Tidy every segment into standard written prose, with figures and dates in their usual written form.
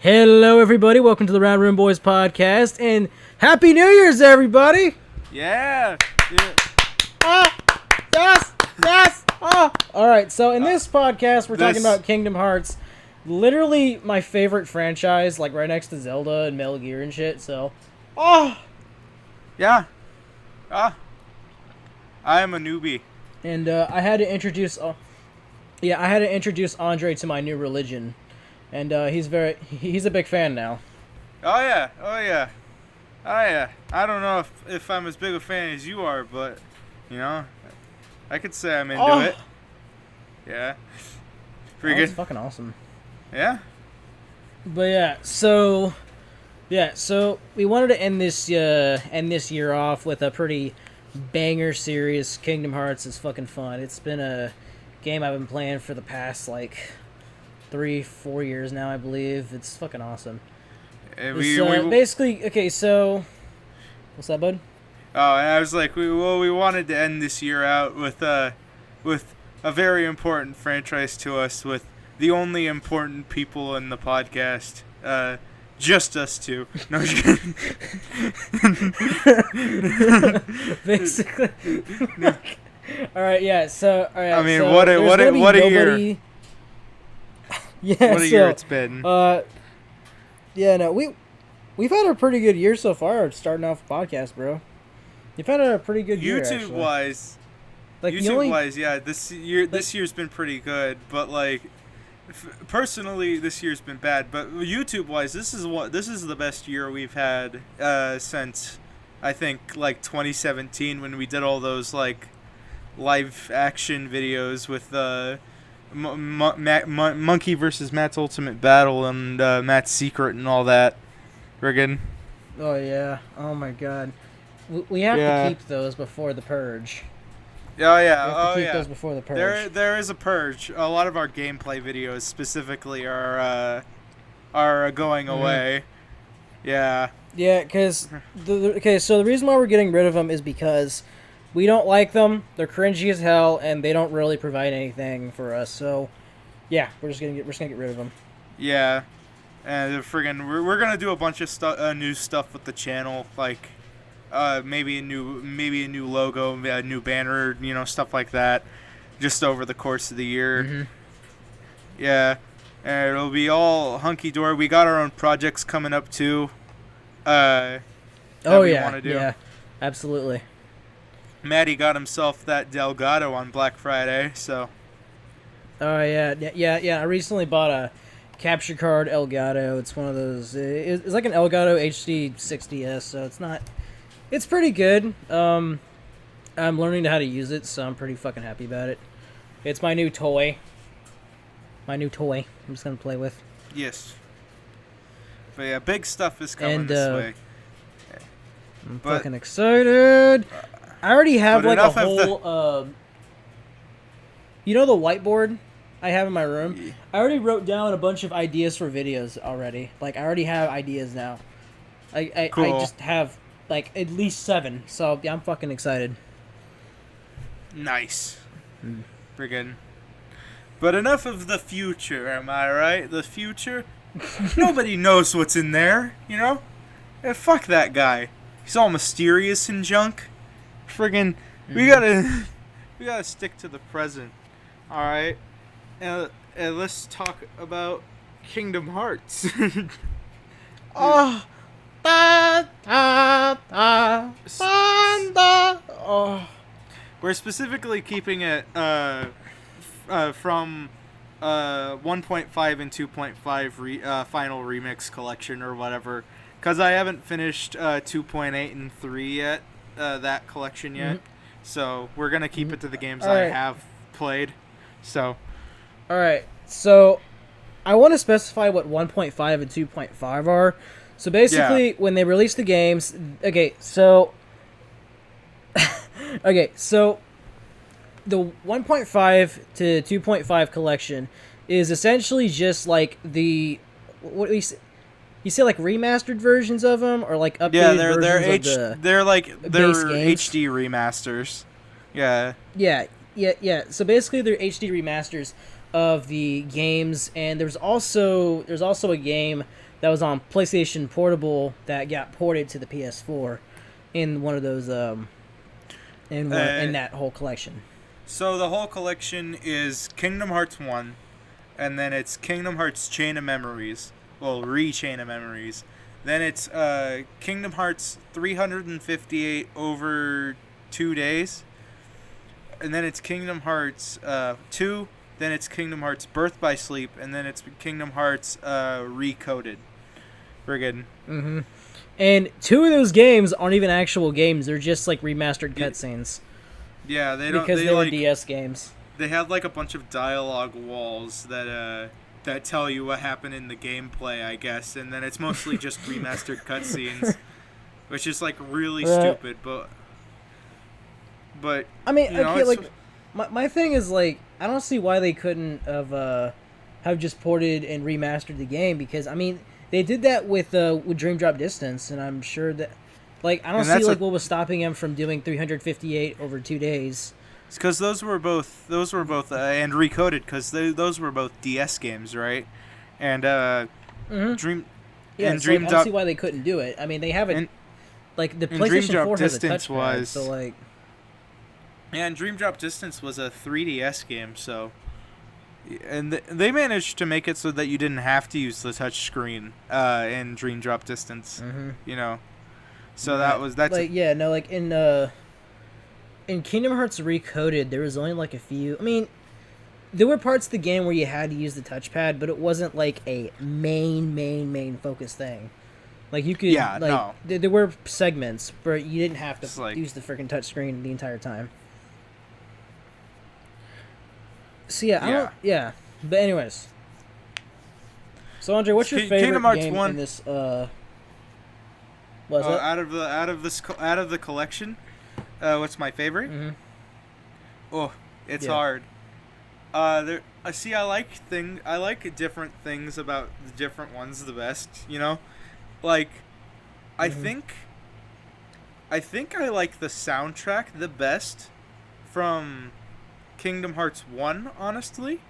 Hello, everybody. Welcome to the Round Room Boys podcast, and Happy New Year's, everybody! Yeah. Yes! All right, so in this podcast, we're talking about Kingdom Hearts, literally my favorite franchise, like right next to Zelda and Metal Gear and shit. So, Yeah. I am a newbie. And I had to introduce, Andre to my new religion, and he's a big fan now. Oh yeah. I don't know if I'm as big a fan as you are, but you know, I could say I'm into it. Yeah. Pretty good. That's fucking awesome. Yeah. But so we wanted to end this year off with a pretty banger series. Kingdom Hearts is fucking fun. It's been a game I've been playing for the past like 3-4 years now, I believe. It's fucking awesome. Basically, okay, so what's that, bud? Oh, and I was like, we wanted to end this year out with a very important franchise to us, with the only important people in the podcast. Just us two. No, just kidding. Basically. All right, yeah. So, all right. I mean, so what a year. Yeah. What a year it's been. Yeah. No, we've had a pretty good year so far. Starting off the podcast, bro. You've had a pretty good year. YouTube wise, yeah. This year's been pretty good, but like. Personally, this year's been bad, but YouTube-wise, this is the best year we've had since I think like 2017, when we did all those like live action videos with Monkey versus Matt's Ultimate Battle and Matt's Secret and all that. Friggin'. Oh yeah! Oh my God! We have to keep those before the purge. Oh yeah! We have to keep those before the purge. There is a purge. A lot of our gameplay videos specifically are going away. Yeah. Yeah, because so the reason why we're getting rid of them is because we don't like them. They're cringy as hell, and they don't really provide anything for us. So, yeah, we're just gonna get rid of them. Yeah, and we're gonna do a bunch of new stuff with the channel, like. Maybe a new logo, a new banner, stuff like that, just over the course of the year. Mm-hmm. Yeah, and it'll be all hunky dory. We got our own projects coming up too. Yeah, absolutely. Maddie got himself that Delgado on Black Friday, so. Oh yeah. I recently bought a capture card Elgato. It's one of those. It's like an Elgato HD 60s, so it's not. It's pretty good. I'm learning how to use it, so I'm pretty fucking happy about it. It's my new toy. I'm just gonna play with. Yes. But yeah, big stuff is coming this way. I'm fucking excited. I already have like a whole. You know the whiteboard I have in my room? Yeah. I already wrote down a bunch of ideas for videos already. Like I already have ideas now. I just have. Like, at least 7, so yeah, I'm fucking excited. Nice. Friggin'. But enough of the future, am I right? The future? Nobody knows what's in there, fuck that guy. He's all mysterious and junk. Friggin', we gotta stick to the present, alright? And let's talk about Kingdom Hearts. We're specifically keeping it from 1.5 and 2.5 final remix collection or whatever, because I haven't finished 2.8 and 3 yet, that collection yet. Mm-hmm. So we're gonna keep it to the games I have played. So. All right. So I want to specify what 1.5 and 2.5 are. So basically, when they release the games, so the 1.5 to 2.5 collection is essentially just like you say like remastered versions of them, or like updated versions they're HD remasters. Yeah. Yeah. So basically, they're HD remasters of the games, and there's also a game that was on PlayStation Portable that got ported to the PS4 in one of those in that whole collection. So the whole collection is Kingdom Hearts 1, and then it's Kingdom Hearts Chain of Memories. Well, Re-Chain of Memories. Then it's Kingdom Hearts 358 over 2 days. And then it's Kingdom Hearts 2. Then it's Kingdom Hearts Birth by Sleep. And then it's Kingdom Hearts Recoded. Friggin'. Mm-hmm. And 2 of those games aren't even actual games. They're just like remastered cutscenes. Yeah, they don't... Because they were DS games. They have like a bunch of dialogue walls that tell you what happened in the gameplay, I guess, and then it's mostly just remastered cutscenes, which is like really stupid. But I mean, you know, okay, like my thing is like I don't see why they couldn't have just ported and remastered the game, because I mean they did that with Dream Drop Distance, and I'm sure that like I don't see like what was stopping them from doing 358 over 2 days. It's because those were both and Recoded, because those were both DS games, right? And Dream I don't see why they couldn't do it. I mean, they haven't like the PlayStation 4 has a touchpad, so like. Yeah, and Dream Drop Distance was a 3DS game, so. And they managed to make it so that you didn't have to use the touch screen in Dream Drop Distance, you know. So that's like like in Kingdom Hearts Recoded, there was only like a few. I mean, there were parts of the game where you had to use the touchpad, but it wasn't like a main focus thing. Like you could, there were segments, but you didn't have to use the freaking touchscreen the entire time. So but anyways. So Andre, what's your favorite Kingdom Hearts game 1, in this? Out of the collection, what's my favorite? Mm-hmm. Oh, it's hard. I like different things about the different ones the best. You know, like I think I like the soundtrack the best from Kingdom Hearts 1, honestly.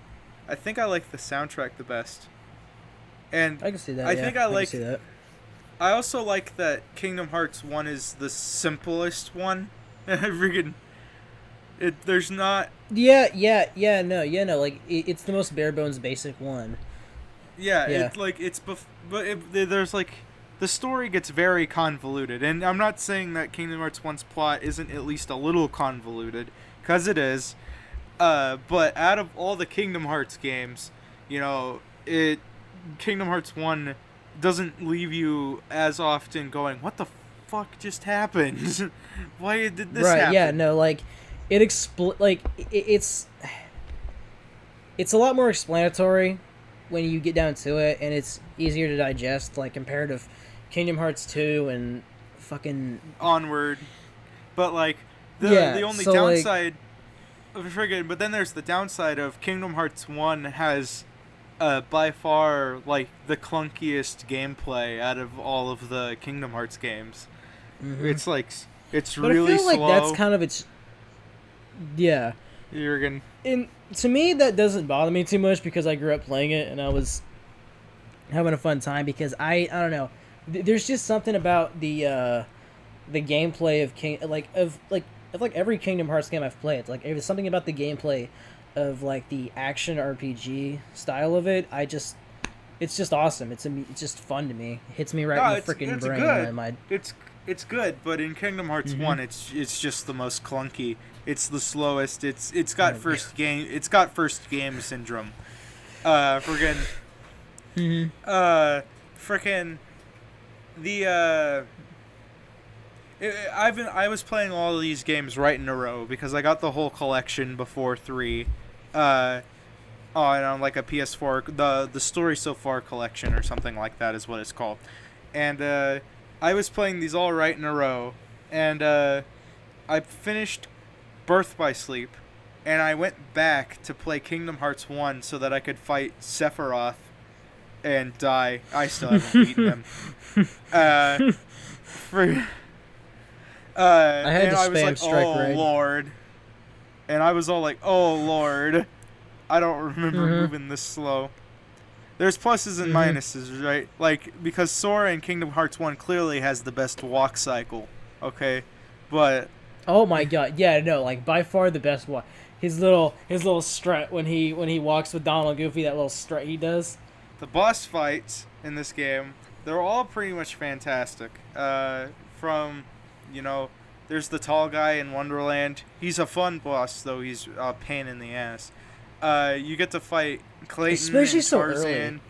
I think I like the soundtrack the best. And I can see that. I think I like. Can see that. I also like that Kingdom Hearts 1 is the simplest one. Freaking, there's not. No. Like it's the most bare bones basic one. Yeah. There's like the story gets very convoluted, and I'm not saying that Kingdom Hearts 1's plot isn't at least a little convoluted, because it is. But out of all the Kingdom Hearts games, you know, Kingdom Hearts 1 doesn't leave you as often going, what the fuck just happened? Why did this happen? Yeah, no, like it's a lot more explanatory when you get down to it, and it's easier to digest, like compared to Kingdom Hearts 2 and fucking Onward. But like the only downside but then there's the downside of Kingdom Hearts 1 has by far like the clunkiest gameplay out of all of the Kingdom Hearts games. It's like it's but really I feel like slow. that's kind of its. Yeah. And to me, that doesn't bother me too much, because I grew up playing it and I was having a fun time, because I don't know. There's just something about the gameplay of every Kingdom Hearts game I've played. Like there's something about the gameplay of like the action RPG style of it. It's just awesome. It's just fun to me. It hits me right in the freaking brain. Good. In my mind. It's good, but in Kingdom Hearts 1, it's just the most clunky. It's the slowest. It's got first game syndrome. Freaking I was playing all of these games right in a row because I got the whole collection before 3. And on like a PS4, the Story So Far collection or something like that is what it's called. And I was playing these all right in a row, and I finished Birth by Sleep, and I went back to play Kingdom Hearts 1 so that I could fight Sephiroth and die. I still haven't beaten him. I had to was spam like, strike oh raid. Lord. And I was all like, oh Lord. I don't remember Mm-hmm. moving this slow. There's pluses and Mm-hmm. minuses, right? Like, because Sora in Kingdom Hearts 1 clearly has the best walk cycle, okay? But Oh my god, yeah, no, like by far the best one. His little strut when he walks with Donald and Goofy, that little strut he does. the boss fights in this game, they're all pretty much fantastic. From, you know, there's the tall guy in Wonderland. He's a fun boss, though he's a pain in the ass. You get to fight Clayton Especially and so Tarzan. early.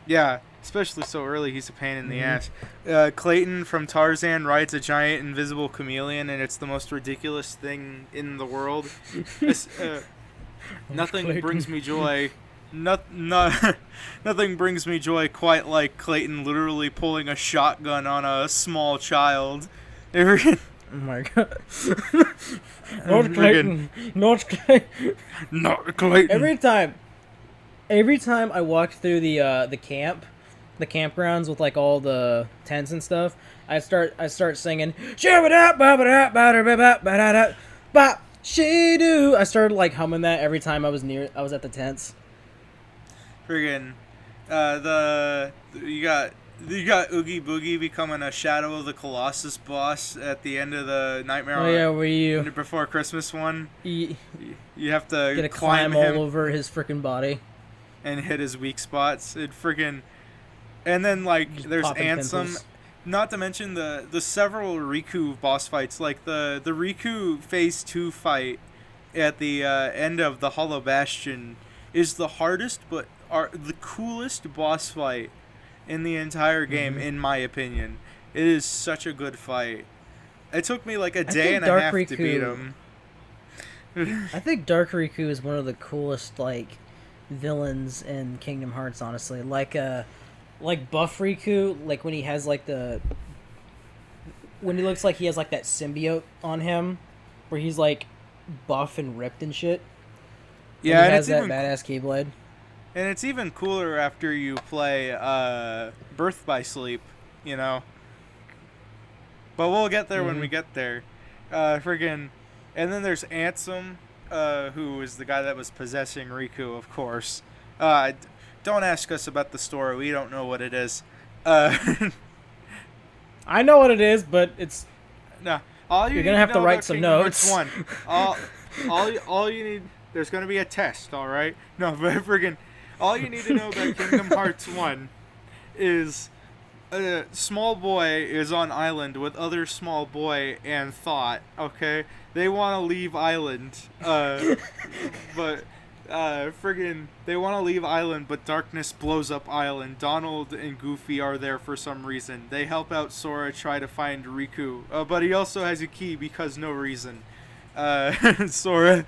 Yeah, especially so early, he's a pain in the Mm-hmm. ass. Clayton from Tarzan rides a giant invisible chameleon, and it's the most ridiculous thing in the world. It's, nothing Clayton. brings me joy. Nothing brings me joy quite like Clayton literally pulling a shotgun on a small child. Oh my god. Not Clayton. Not Clayton. Not Clayton. Every time I walked through the campgrounds with like all the tents and stuff, I start singing shabba ba ba she do. I started like humming that every time I was at the tents. Friggin', you got Oogie Boogie becoming a Shadow of the Colossus boss at the end of the Nightmare Oh yeah, where you Before Christmas one. you You have to get to climb climb him all over his freaking body. and hit his weak spots. It friggin', and then like Just there's popping Ansem. pimples. Not to mention the several Riku boss fights, like the Riku Phase 2 fight at the end of the Hollow Bastion is the hardest but are the coolest boss fight in the entire game, in my opinion. It is such a good fight. It took me like a day think and a Dark half to Riku- beat him. I think Dark Riku is one of the coolest like villains in Kingdom Hearts. Honestly, like Buff Riku, like when he has like when he looks like he has like that symbiote on him, where he's like buff and ripped and shit. Yeah, and he and has it's that even badass Keyblade. and it's even cooler after you play Birth by Sleep, you know. But we'll get there when we get there. Friggin', and then there's Ansem, who is the guy that was possessing Riku, of course. Don't ask us about the story. We don't know what it is. I know what it is, but it's No, all you You're need gonna have to know write about some Kingdom Hearts notes. 1. All you need. There's gonna be a test, all right? No, but friggin', all you need to know about Kingdom Hearts 1 is a small boy is on island with other small boy and Thought. Okay, they want to leave island, but. Friggin', they want to leave island, but darkness blows up island. Donald and Goofy are there for some reason. They help out Sora try to find Riku, but he also has a key because no reason. Sora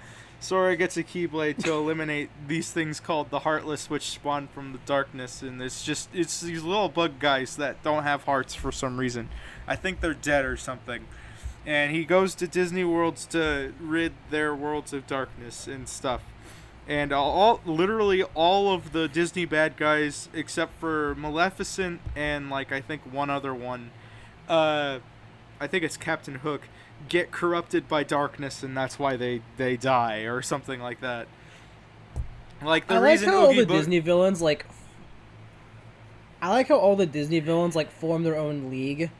gets a Keyblade to eliminate these things called the Heartless, which spawn from the darkness, and it's these little bug guys that don't have hearts for some reason. I think they're dead or something. And he goes to Disney Worlds to rid their worlds of darkness and stuff. And literally all of the Disney bad guys, except for Maleficent and like I think one other one, I think it's Captain Hook, get corrupted by darkness, and that's why they die or something like that. Like the I like reason how all Oogie the Disney villains like. I like how all the Disney villains like form their own league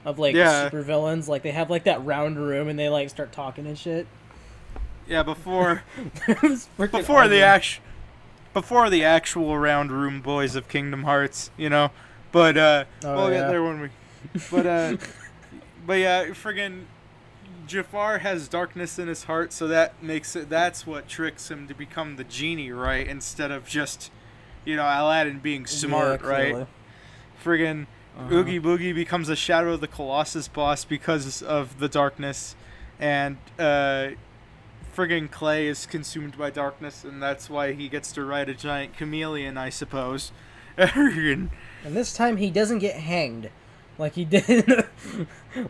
of like super villains. Like they have like that round room and they like start talking and shit. Yeah, before It's freaking before the awesome. before the actual round room boys of Kingdom Hearts, you know. But we'll get there when we. But but yeah, friggin' Jafar has darkness in his heart, so that makes it. That's what tricks him to become the genie, right? Instead of just, Aladdin being smart, right? Friggin' Oogie Boogie becomes a Shadow of the Colossus boss because of the darkness, and friggin' Clay is consumed by darkness, and that's why he gets to ride a giant chameleon, I suppose. And this time he doesn't get hanged, like he did,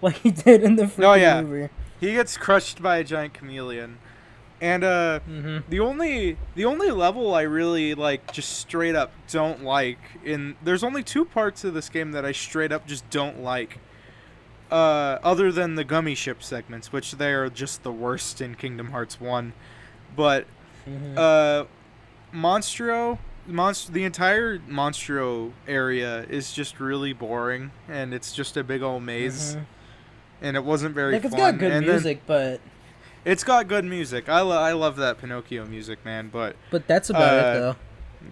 like he did in the freaking movie. He gets crushed by a giant chameleon, and the only level I really like, just straight up don't like. There's only 2 parts of this game that I straight up just don't like. Other than the gummy ship segments, which they are just the worst in Kingdom Hearts 1. But Mm-hmm. The entire Monstro area is just really boring, and it's just a big old maze, Mm-hmm. and it wasn't very Like, it's got fun. good And then music, but it's got good music. I love that Pinocchio music, man. But that's about it, uh, though.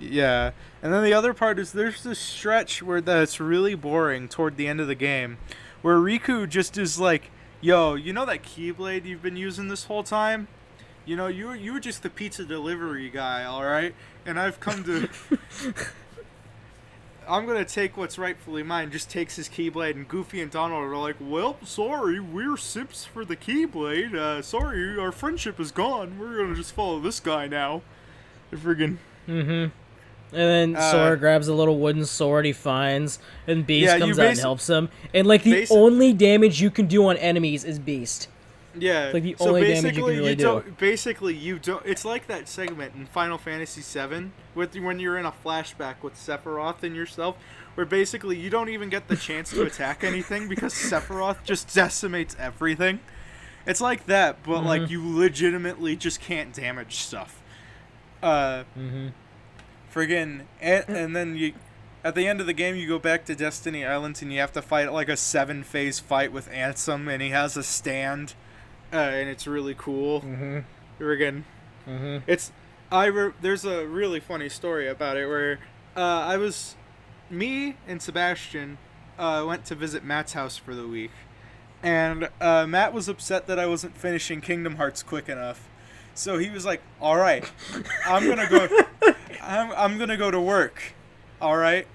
yeah. And then the other part is there's this stretch where that's really boring toward the end of the game, where Riku just is like, "Yo, you know that Keyblade you've been using this whole time? You know, you were just the pizza delivery guy, all right? And I've come to I'm gonna take what's rightfully mine." Just takes his Keyblade, and Goofy and Donald are like, "Well, sorry, we're simps for the Keyblade. Sorry, our friendship is gone. We're gonna just follow this guy now." They're friggin' Mm-hmm. And then Sora grabs a little wooden sword he finds, and Beast yeah, comes out and helps him. And, like, the only damage you can do on enemies is Beast. Yeah, It's like the only damage you can really do. Basically, you don't. It's like that segment in Final Fantasy VII with when you're in a flashback with Sephiroth and yourself, where basically you don't even get the chance to attack anything because Sephiroth just decimates everything. It's like that, but like you legitimately just can't damage stuff. Friggin' and then you. At the end of the game, you go back to Destiny Islands and you have to fight like a 7-phase fight with Ansem, and he has a stand. And it's really cool. Again, there's a really funny story about it where me and Sebastian went to visit Matt's house for the week, and Matt was upset that I wasn't finishing Kingdom Hearts quick enough, so he was like, "All right, I'm gonna go. I'm gonna go to work. All right."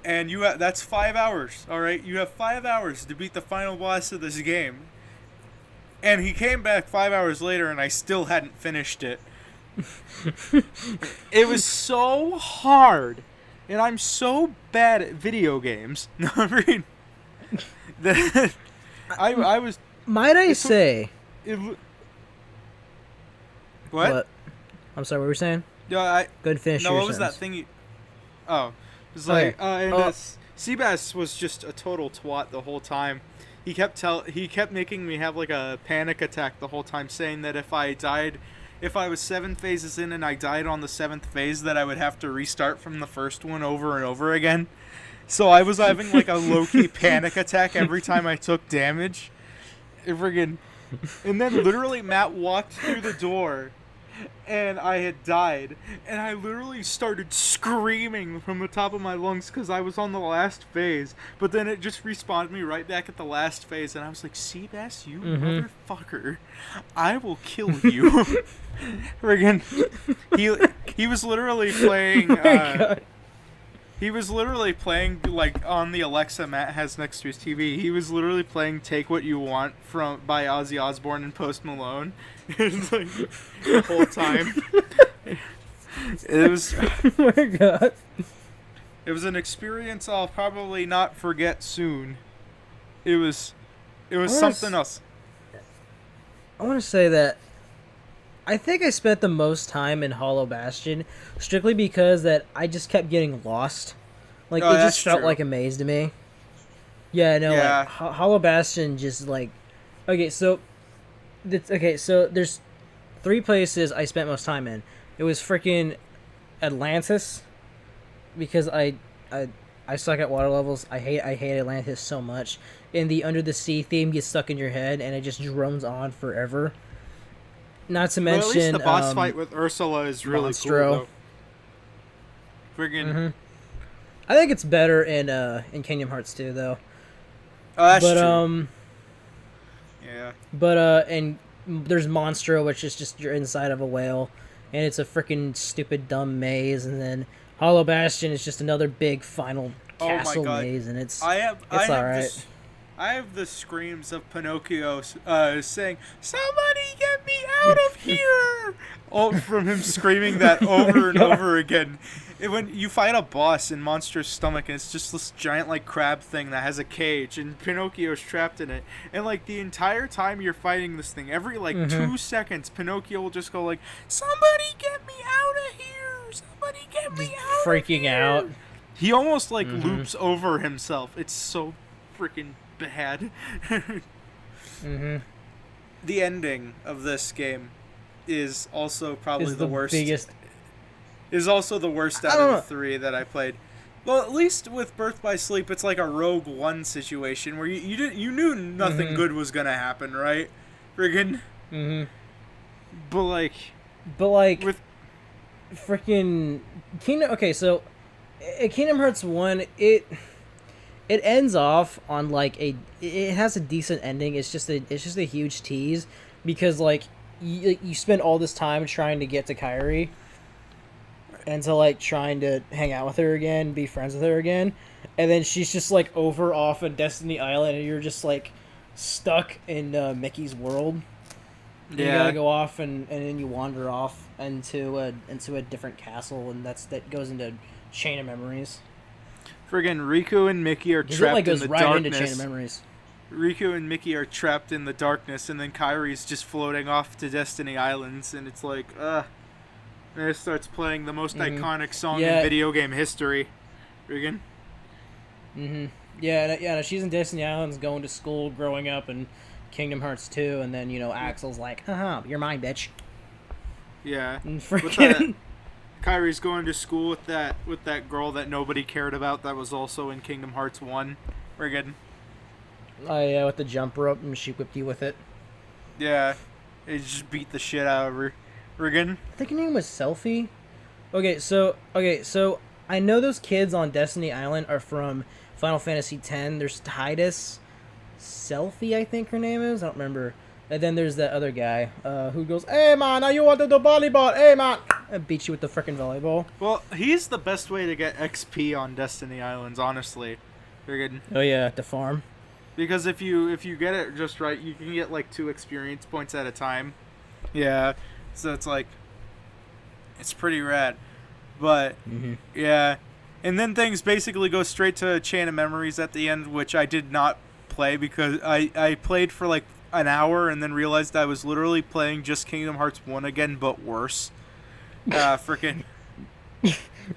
And that's 5 hours. All right, you have 5 hours to beat the final boss of this game. And he came back 5 hours later, and I still hadn't finished it. It was so hard, and I'm so bad at video games. No, I mean, that I was. Might I say? What? I'm sorry. What were you saying? Yeah, Good finish. No, your what was sentence. that thing? It was like, Seabass was just a total twat the whole time. He kept making me have like a panic attack the whole time, saying that if I was 7 phases in and I died on the 7th phase, that I would have to restart from the first one over and over again. So I was having like a low-key panic attack every time I took damage. And then literally Matt walked through the door and I had died, and I literally started screaming from the top of my lungs because I was on the last phase, but then it just respawned me right back at the last phase, and I was like, "Seabass, you motherfucker, I will kill you." Friggin' he was literally playing he was literally playing, like, on the Alexa Matt has next to his TV. He was literally playing "Take What You Want" by Ozzy Osbourne and Post Malone. It's like the whole time. It was. Oh my god. It was an experience I'll probably not forget soon. It was something else. I want to say that I think I spent the most time in Hollow Bastion strictly because that I just kept getting lost. Like, it just felt like a maze to me. Yeah, no, Yeah. like, Hollow Bastion just, like... Okay, so there's 3 places I spent most time in. It was freaking Atlantis, because I suck at water levels. I hate Atlantis so much. And the Under the Sea theme gets stuck in your head, and it just drones on forever. Not to mention, at least the boss fight with Ursula is really cool, though. Friggin'. I think it's better in Kingdom Hearts 2, though. Oh, that's true. Yeah. And there's Monstro, which is just you're inside of a whale, and it's a freaking stupid dumb maze, and then Hollow Bastion is just another big final castle maze, and it's alright. I have the screams of Pinocchio saying, "Somebody get me out of here!" From him screaming that over and over again. When you fight a boss in Monster's stomach, and it's just this giant like crab thing that has a cage, and Pinocchio's trapped in it. And like the entire time you're fighting this thing, every like 2 seconds, Pinocchio will just go like, "Somebody get me out of here! Somebody get me out!" Freaking out. He almost like loops over himself. It's so freaking bad. The ending of this game is also probably Is the the worst. biggest. Is also the worst I out don't of the know. 3 that I played. Well, at least with Birth by Sleep, it's like a Rogue One situation where you knew nothing Mm-hmm. good was gonna happen, right? Friggin'. Mm-hmm. But like But like, with freaking Kingdom. Okay, so Kingdom Hearts 1, it ends off on like a. It has a decent ending. It's just a huge tease because like you spend all this time trying to get to Kyrie and to like trying to hang out with her again, be friends with her again, and then she's just like over off on Destiny Island, and you're just like stuck in Mickey's world. And you gotta yeah, go off, and then you wander off into a different castle, and that goes into Chain of Memories. friggin' Riku and Mickey are Because it like trapped in goes the right into Chain of darkness. Memories. Riku and Mickey are trapped in the darkness, and then Kyrie's just floating off to Destiny Islands, and it's like, and it starts playing the most Mm-hmm. iconic song in Yeah. video game history. Friggin'. Mm-hmm. Yeah, no, she's in Destiny Islands, going to school, growing up, and Kingdom Hearts 2, and then Axel's like, haha, you're mine, bitch. Yeah. And With that, freaking Kyrie's going to school with that girl that nobody cared about that was also in Kingdom Hearts 1. Friggin'. oh yeah, with the jump rope, and she whipped you with it. Yeah. They just beat the shit out of her. Friggin'. I think her name was Selfie. Okay, so I know those kids on Destiny Island are from Final Fantasy X. There's Titus, Selfie, I think her name is. I don't remember. And then there's that other guy who goes, "Hey man, now you want to do volleyball? Hey man," and beats you with the freaking volleyball. Well, he's the best way to get XP on Destiny Islands, honestly. Friggin'. Oh yeah, the farm. Because if you get it just right, you can get like 2 experience points at a time. Yeah. So it's like it's pretty rad. But Mm-hmm. yeah. And then things basically go straight to Chain of Memories at the end, which I did not play because I played for like an hour and then realized I was literally playing just Kingdom Hearts 1 again, but worse. Freaking.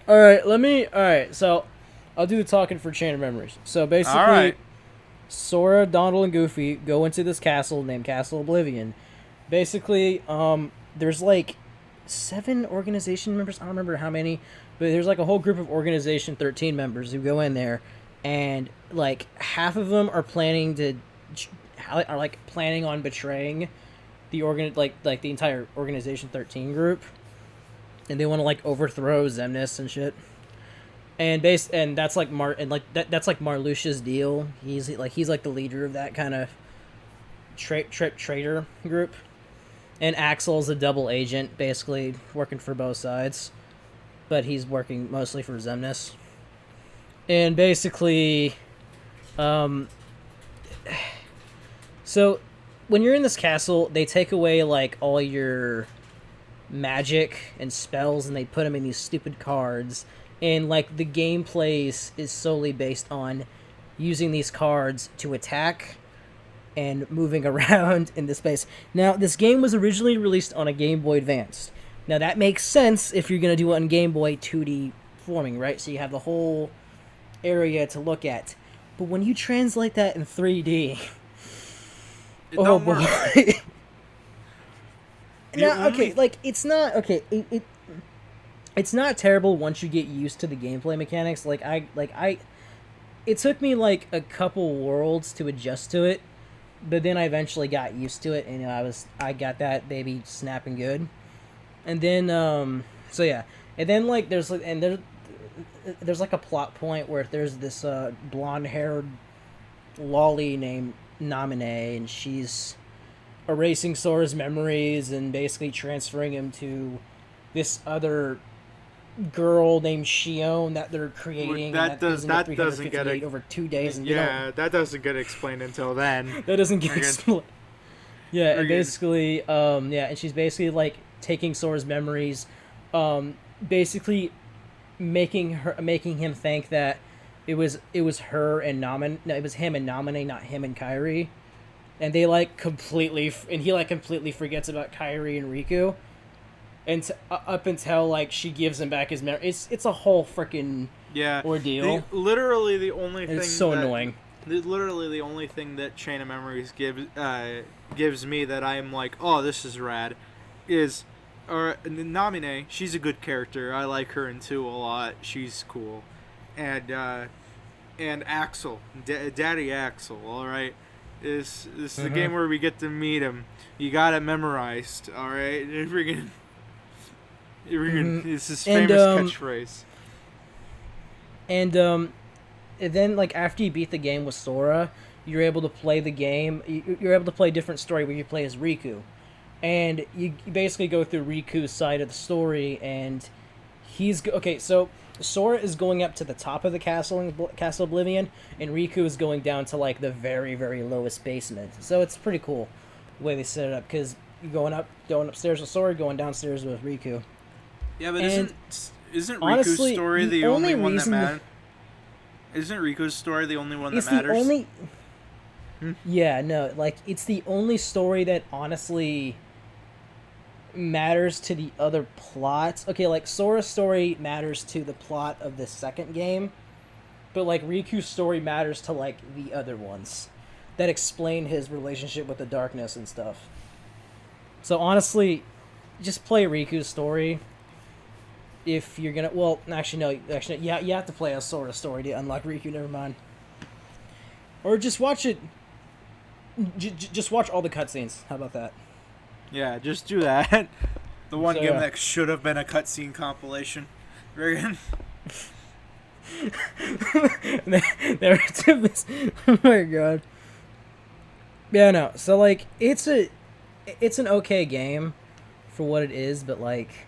All right, so I'll do the talking for Chain of Memories. So basically, Alright. Sora, Donald, and Goofy go into this castle named Castle Oblivion. Basically, there's like 7 organization members. I don't remember how many, but there's like a whole group of Organization 13 members who go in there, and like half of them are planning on betraying the the entire Organization 13 group, and they want to like overthrow Xemnas and shit. And that's like that's like Marluxia's deal. He's like the leader of that kind of traitor group. And Axel's a double agent, basically working for both sides, but he's working mostly for Xemnas. And basically, so when you're in this castle, they take away like all your magic and spells, and they put them in these stupid cards. And like the gameplay is solely based on using these cards to attack and moving around in the space. Now, this game was originally released on a Game Boy Advance. Now, that makes sense if you're going to do it on Game Boy 2D forming, right? So you have the whole area to look at. But when you translate that in 3D, It oh don't boy. work. Now, okay, like, it's not, okay, it's not terrible once you get used to the gameplay mechanics. It took me like a couple worlds to adjust to it, but then I eventually got used to it, and I got that baby snapping good. And then so yeah, and then like there's like a plot point where there's this blonde-haired lolly named Naminé, and she's erasing Sora's memories and basically transferring him to this other girl named Shion that they're creating. That doesn't get it over 2 days, and yeah, that doesn't get explained until then. that doesn't get Friggin'. explained. Yeah, and Friggin'. basically, and she's basically like taking Sora's memories, basically making him think that it was her and it was him and Naminé, not him and Kairi, and they like completely, and he like completely forgets about Kairi and Riku, and up until like she gives him back his memory. It's a whole freaking Yeah. ordeal. Literally the only thing It's so annoying. Literally the only thing that Chain of Memories gives me that I'm like, oh, this is rad, is, or Namine. She's a good character. I like her in 2 a lot. She's cool, and Axel, Daddy Axel. All right, this is the game where we get to meet him. You got it memorized. All right, it's his famous catchphrase. And then like after you beat the game with Sora, you're able to play the game. You're able to play a different story where you play as Riku, and you basically go through Riku's side of the story, and so Sora is going up to the top of the Castle Oblivion, and Riku is going down to like the very, very lowest basement. So it's pretty cool the way they set it up, because you're going upstairs with Sora, going downstairs with Riku. Yeah, but isn't Riku's story the only one that matters? Isn't Riku's story the only one that matters? Yeah, no, like it's the only story that honestly matters to the other plots. Okay, like Sora's story matters to the plot of the second game, but like Riku's story matters to like the other ones that explain his relationship with the darkness and stuff. So honestly, just play Riku's story if you're gonna. Well, actually, yeah, you have to play a Sora's story to unlock Riku. Never mind. Or just watch it. Just watch all the cutscenes. How about that? Yeah, just do that. The one game that should have been a cutscene compilation. Very good. Oh my god. Yeah, no. So like, it's an okay game for what it is, but like,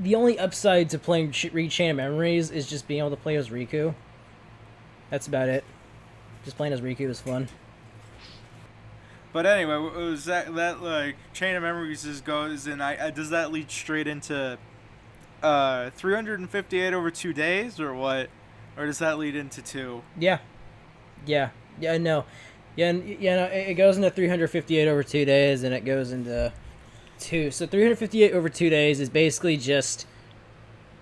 the only upside to playing Read Chain of Memories is just being able to play as Riku. That's about it. Just playing as Riku is fun. But anyway, was that like Chain of Memories goes and does that lead straight into 358 over 2 days or what? Or does that lead into 2? Yeah, no. It goes into 358 over 2 days, and it goes into 2. So 358 over 2 days is basically just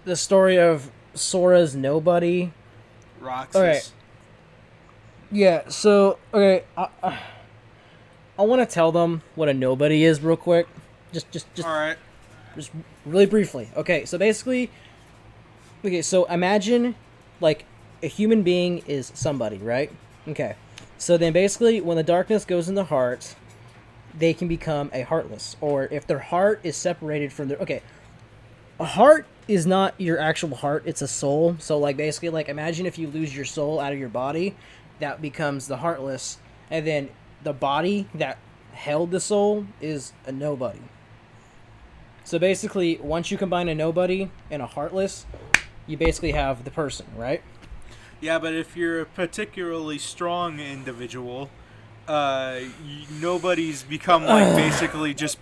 the story of Sora's nobody. Roxas. Okay. Yeah, so, okay, I want to tell them what a nobody is real quick. Just all right. Just really briefly. Okay, so basically, so imagine like a human being is somebody, right? Okay. So then basically when the darkness goes in the heart, they can become a heartless, or if their heart is separated from their a heart is not your actual heart, it's a soul. So like basically like imagine if you lose your soul out of your body, that becomes the heartless, and then the body that held the soul is a nobody. So basically, once you combine a nobody and a heartless, you basically have the person, right? Yeah, but if you're a particularly strong individual, nobodies become like basically just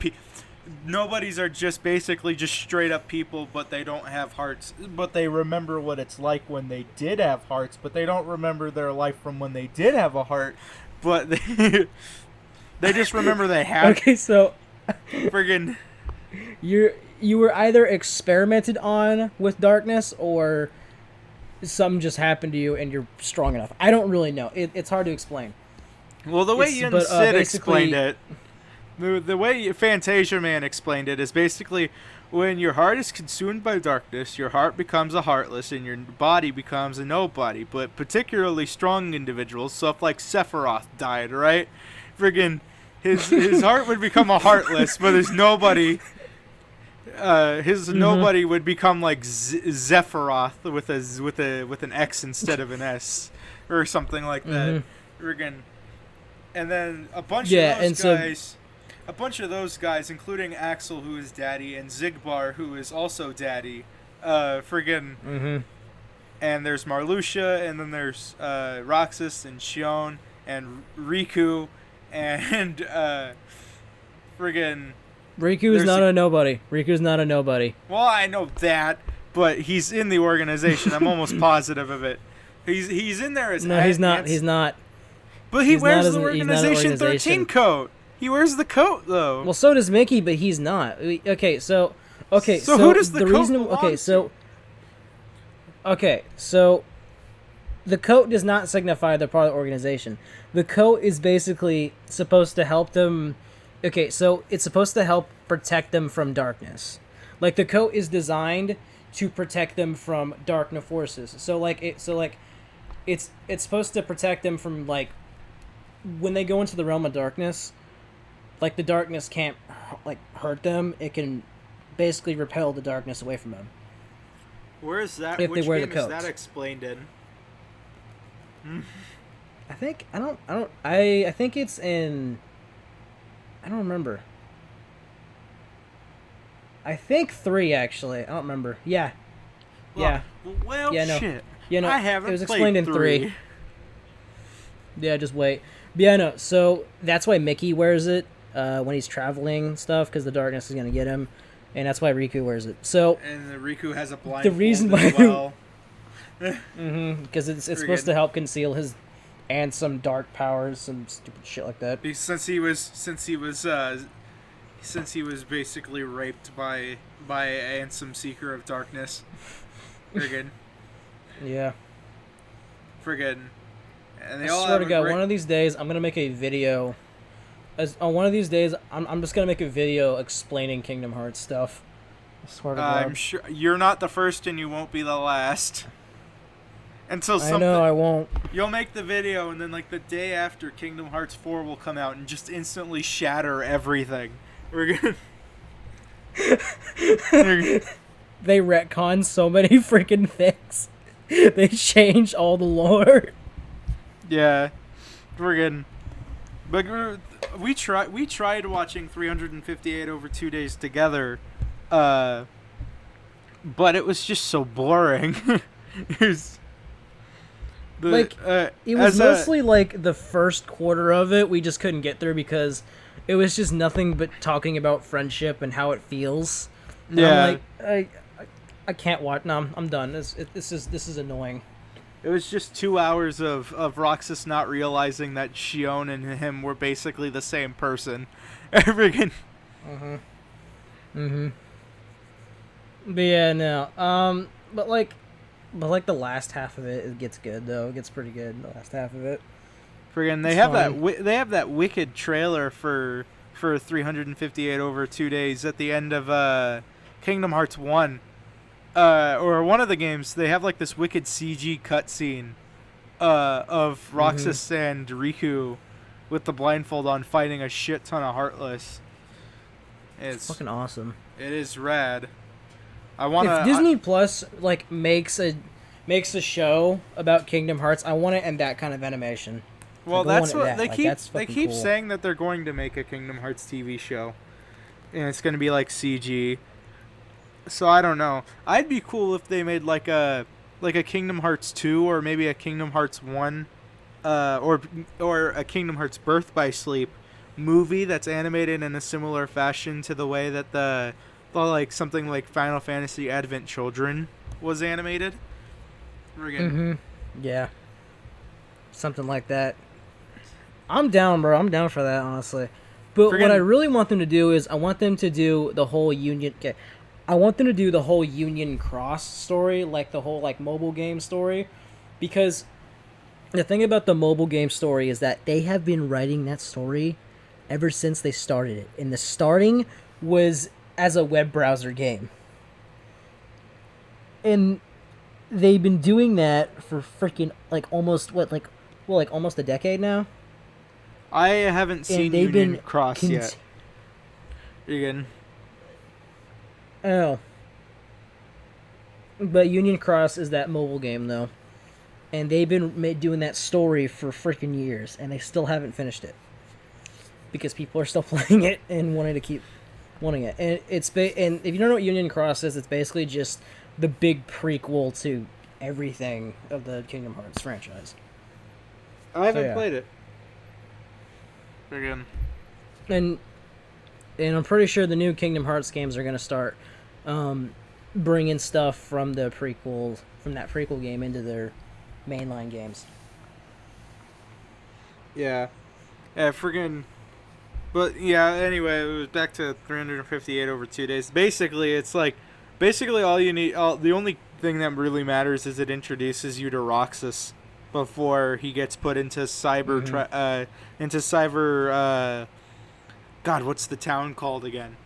nobodies are just basically just straight up people, but they don't have hearts. But they remember what it's like when they did have hearts, but they don't remember their life from when they did have a heart. But they just remember they had. Okay, so friggin' you were either experimented on with darkness, or something just happened to you and you're strong enough. I don't really know. It's hard to explain. Well, the way Sid explained it, the way Fantasia Man explained it is basically when your heart is consumed by darkness, your heart becomes a heartless and your body becomes a nobody. But particularly strong individuals, so if like Sephiroth died, right? Friggin' his heart would become a heartless, but his nobody, nobody would become like Zephyroth with an X instead of an S, or something like that. Friggin', and then a bunch of those guys, including Axel, who is Daddy, and Zigbar, who is also Daddy, and there's Marluxia, and then there's Roxas and Shion and Riku, and Riku is not a nobody. Riku's not a nobody. Well, I know that, but he's in the organization. I'm almost positive of it. He's in there as he's not. He's not. But he wears the Organization 13 coat. He wears the coat though. Well, so does Mickey, but he's not. Okay, so who does the coat belong to? So the coat does not signify they're part of the organization. The coat is basically supposed to help them Okay, so it's supposed to help protect them from darkness. Like the coat is designed to protect them from darkness forces. It's supposed to protect them from like when they go into the realm of darkness, like the darkness can't like hurt them. It can basically repel the darkness away from them Where is that? if they Which wear the game is coat. that explained in? I think I think it's in. I don't remember. I think 3 actually. I don't remember. Yeah, yeah, Well, yeah. No, shit. yeah, no. I haven't It was played explained in 3. Yeah, just wait. But yeah, no. So that's why Mickey wears it when he's traveling and stuff, because the darkness is gonna get him, and that's why Riku wears it. So And Riku has a blindfold the reason why, as well. because it's supposed to help conceal his and some dark powers, some stupid shit like that. Since he was basically raped by Ansem, Seeker of Darkness. Friggin'. Yeah. Friggin'. And they I all swear have to a God, great... one of these days I'm gonna make a video. On one of these days, I'm just gonna make a video explaining Kingdom Hearts stuff. I swear to God. I'm sure you're not the first and you won't be the last. Until something... I know I won't. You'll make the video and then like the day after Kingdom Hearts 4 will come out and just instantly shatter everything. We're gonna... They retcon so many freaking things. They change all the lore. Yeah. Friggin'. But we tried watching 358 over 2 days together. But it was just so boring. It was it was mostly like the first quarter of it we just couldn't get through because it was just nothing but talking about friendship and how it feels. And yeah. I'm like, I can't watch. No, I'm done. This is annoying. It was just 2 hours of Roxas not realizing that Shion and him were basically the same person. Friggin'. But yeah, no. But the last half of it, it gets good though. It gets pretty good. The last half of it. Friggin', they have that wicked trailer for 358 over 2 days at the end of Kingdom Hearts 1. Or one of the games, they have like this wicked CG cutscene of Roxas and Riku with the blindfold on fighting a shit ton of Heartless. It's fucking awesome. It is rad. If Disney Plus like makes a show about Kingdom Hearts, I want it in that kind of animation. Well, like, that's what they keep. They keep cool. saying that they're going to make a Kingdom Hearts TV show, and it's going to be like CG. So I don't know. I'd be cool if they made like a Kingdom Hearts 2 or maybe a Kingdom Hearts 1, or a Kingdom Hearts Birth by Sleep movie that's animated in a similar fashion to the way that the like something like Final Fantasy Advent Children was animated. Yeah. Something like that. I'm down, bro. I'm down for that, honestly. But what I really want them to do is I want them to do the whole Union... Okay, I want them to do the whole Union Cross story, like the whole like mobile game story. Because the thing about the mobile game story is that they have been writing that story ever since they started it. And the starting was as a web browser game. And they've been doing that for freaking like almost almost a decade now. I haven't seen Union Cross yet. Again. Oh. But Union Cross is that mobile game though, and they've been doing that story for freaking years, and they still haven't finished it because people are still playing it and wanting it. And and if you don't know what Union Cross is, it's basically just the big prequel to everything of the Kingdom Hearts franchise. I haven't played it. Again. And I'm pretty sure the new Kingdom Hearts games are going to start bringing stuff from that prequel game into their mainline games. Yeah. Yeah, friggin'... But, yeah, anyway, it was back to 358 over 2 days. Basically, it's like... Basically, all you need... the only thing that really matters is it introduces you to Roxas before he gets put into cyber God, what's the town called again?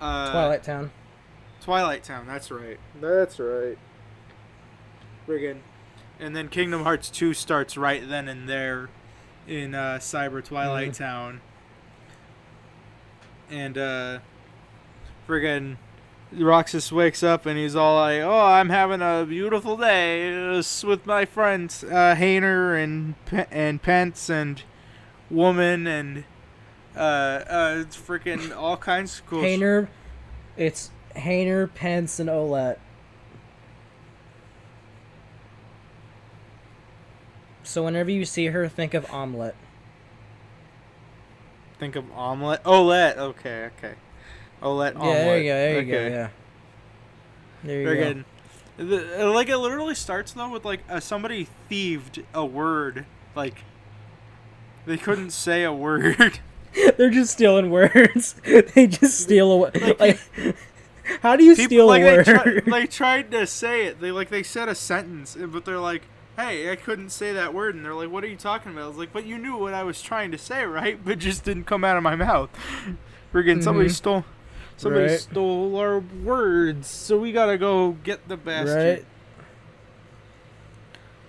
Twilight Town. Twilight Town. That's right. That's right. Friggin'. And then Kingdom Hearts 2 starts right then and there in Cyber Twilight Town. And friggin' Roxas wakes up and he's all like, "Oh, I'm having a beautiful day with my friends, Hainer and Pence and Woman and freaking all kinds of cool." Hainer, it's Hainer, Pence, and Olette. So whenever you see her, think of omelet. Think of omelet. Olette. Okay. Olette omelet. Yeah, there you go. Yeah. There you go. Like it literally starts though with like somebody thieved a word. Like they couldn't say a word. They're just stealing words. They just steal a word. Like, how do you steal a word? They tried to say it. They said a sentence, but they're like, "Hey, I couldn't say that word," and they're like, "What are you talking about?" I was like, "But you knew what I was trying to say, right? But it just didn't come out of my mouth." Friggin' somebody stole our words, so we gotta go get the bastard. Right?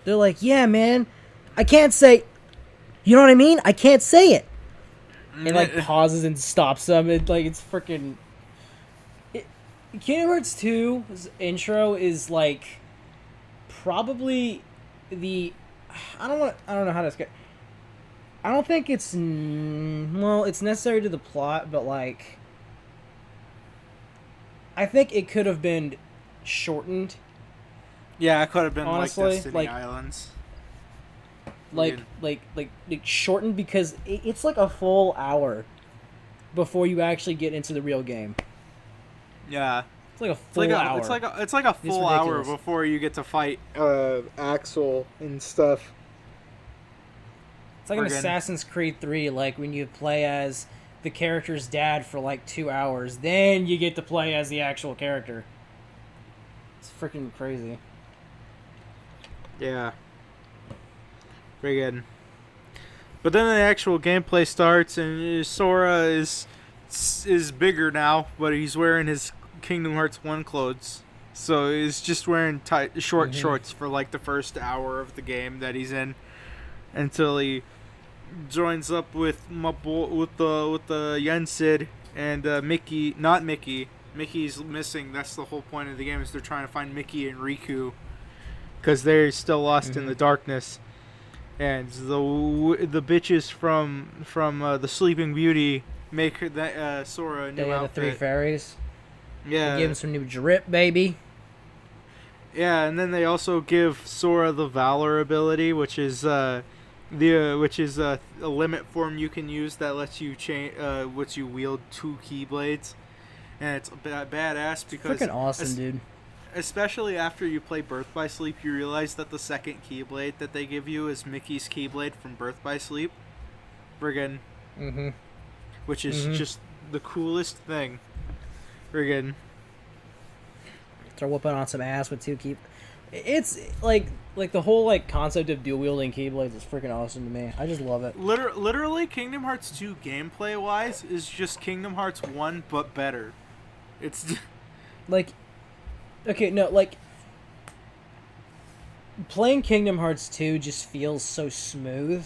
They're like, "Yeah, man, I can't say. You know what I mean? I can't say it." And like pauses and stops them. It's freaking. Kingdom Hearts 2's intro is like probably the. I don't know how to describe. I don't think it's it's necessary to the plot, but like I think it could have been shortened. Yeah, it could have been honestly, like Destiny Islands. Like shortened because it's like a full hour before you actually get into the real game. Yeah. It's like a full hour. It's like a full hour before you get to fight Axel and stuff. It's like an Assassin's Creed 3, like when you play as the character's dad for like 2 hours, then you get to play as the actual character. It's freaking crazy. Yeah. Very good. But then the actual gameplay starts, and Sora is bigger now, but he's wearing his Kingdom Hearts 1 clothes. So he's just wearing short shorts for like the first hour of the game that he's in, until he joins up with the Yensid and Mickey. Not Mickey. Mickey's missing. That's the whole point of the game, is they're trying to find Mickey and Riku, because they're still lost in the darkness. And the bitches from the Sleeping Beauty make Sora a new outfit. The three fairies. Yeah. They give him some new drip, baby. Yeah, and then they also give Sora the Valor ability, which is a limit form you can use that lets you wield 2 Keyblades, and it's badass because freaking awesome, dude. Especially after you play Birth by Sleep, you realize that the second Keyblade that they give you is Mickey's Keyblade from Birth by Sleep. Friggin'. Which is just the coolest thing. Friggin'. They're whooping on some ass with 2 key. It's like the whole like concept of dual wielding Keyblades is freaking awesome to me. I just love it. Literally, Kingdom Hearts 2 gameplay wise is just Kingdom Hearts 1 but better. It's like. Okay, no, like, playing Kingdom Hearts 2 just feels so smooth,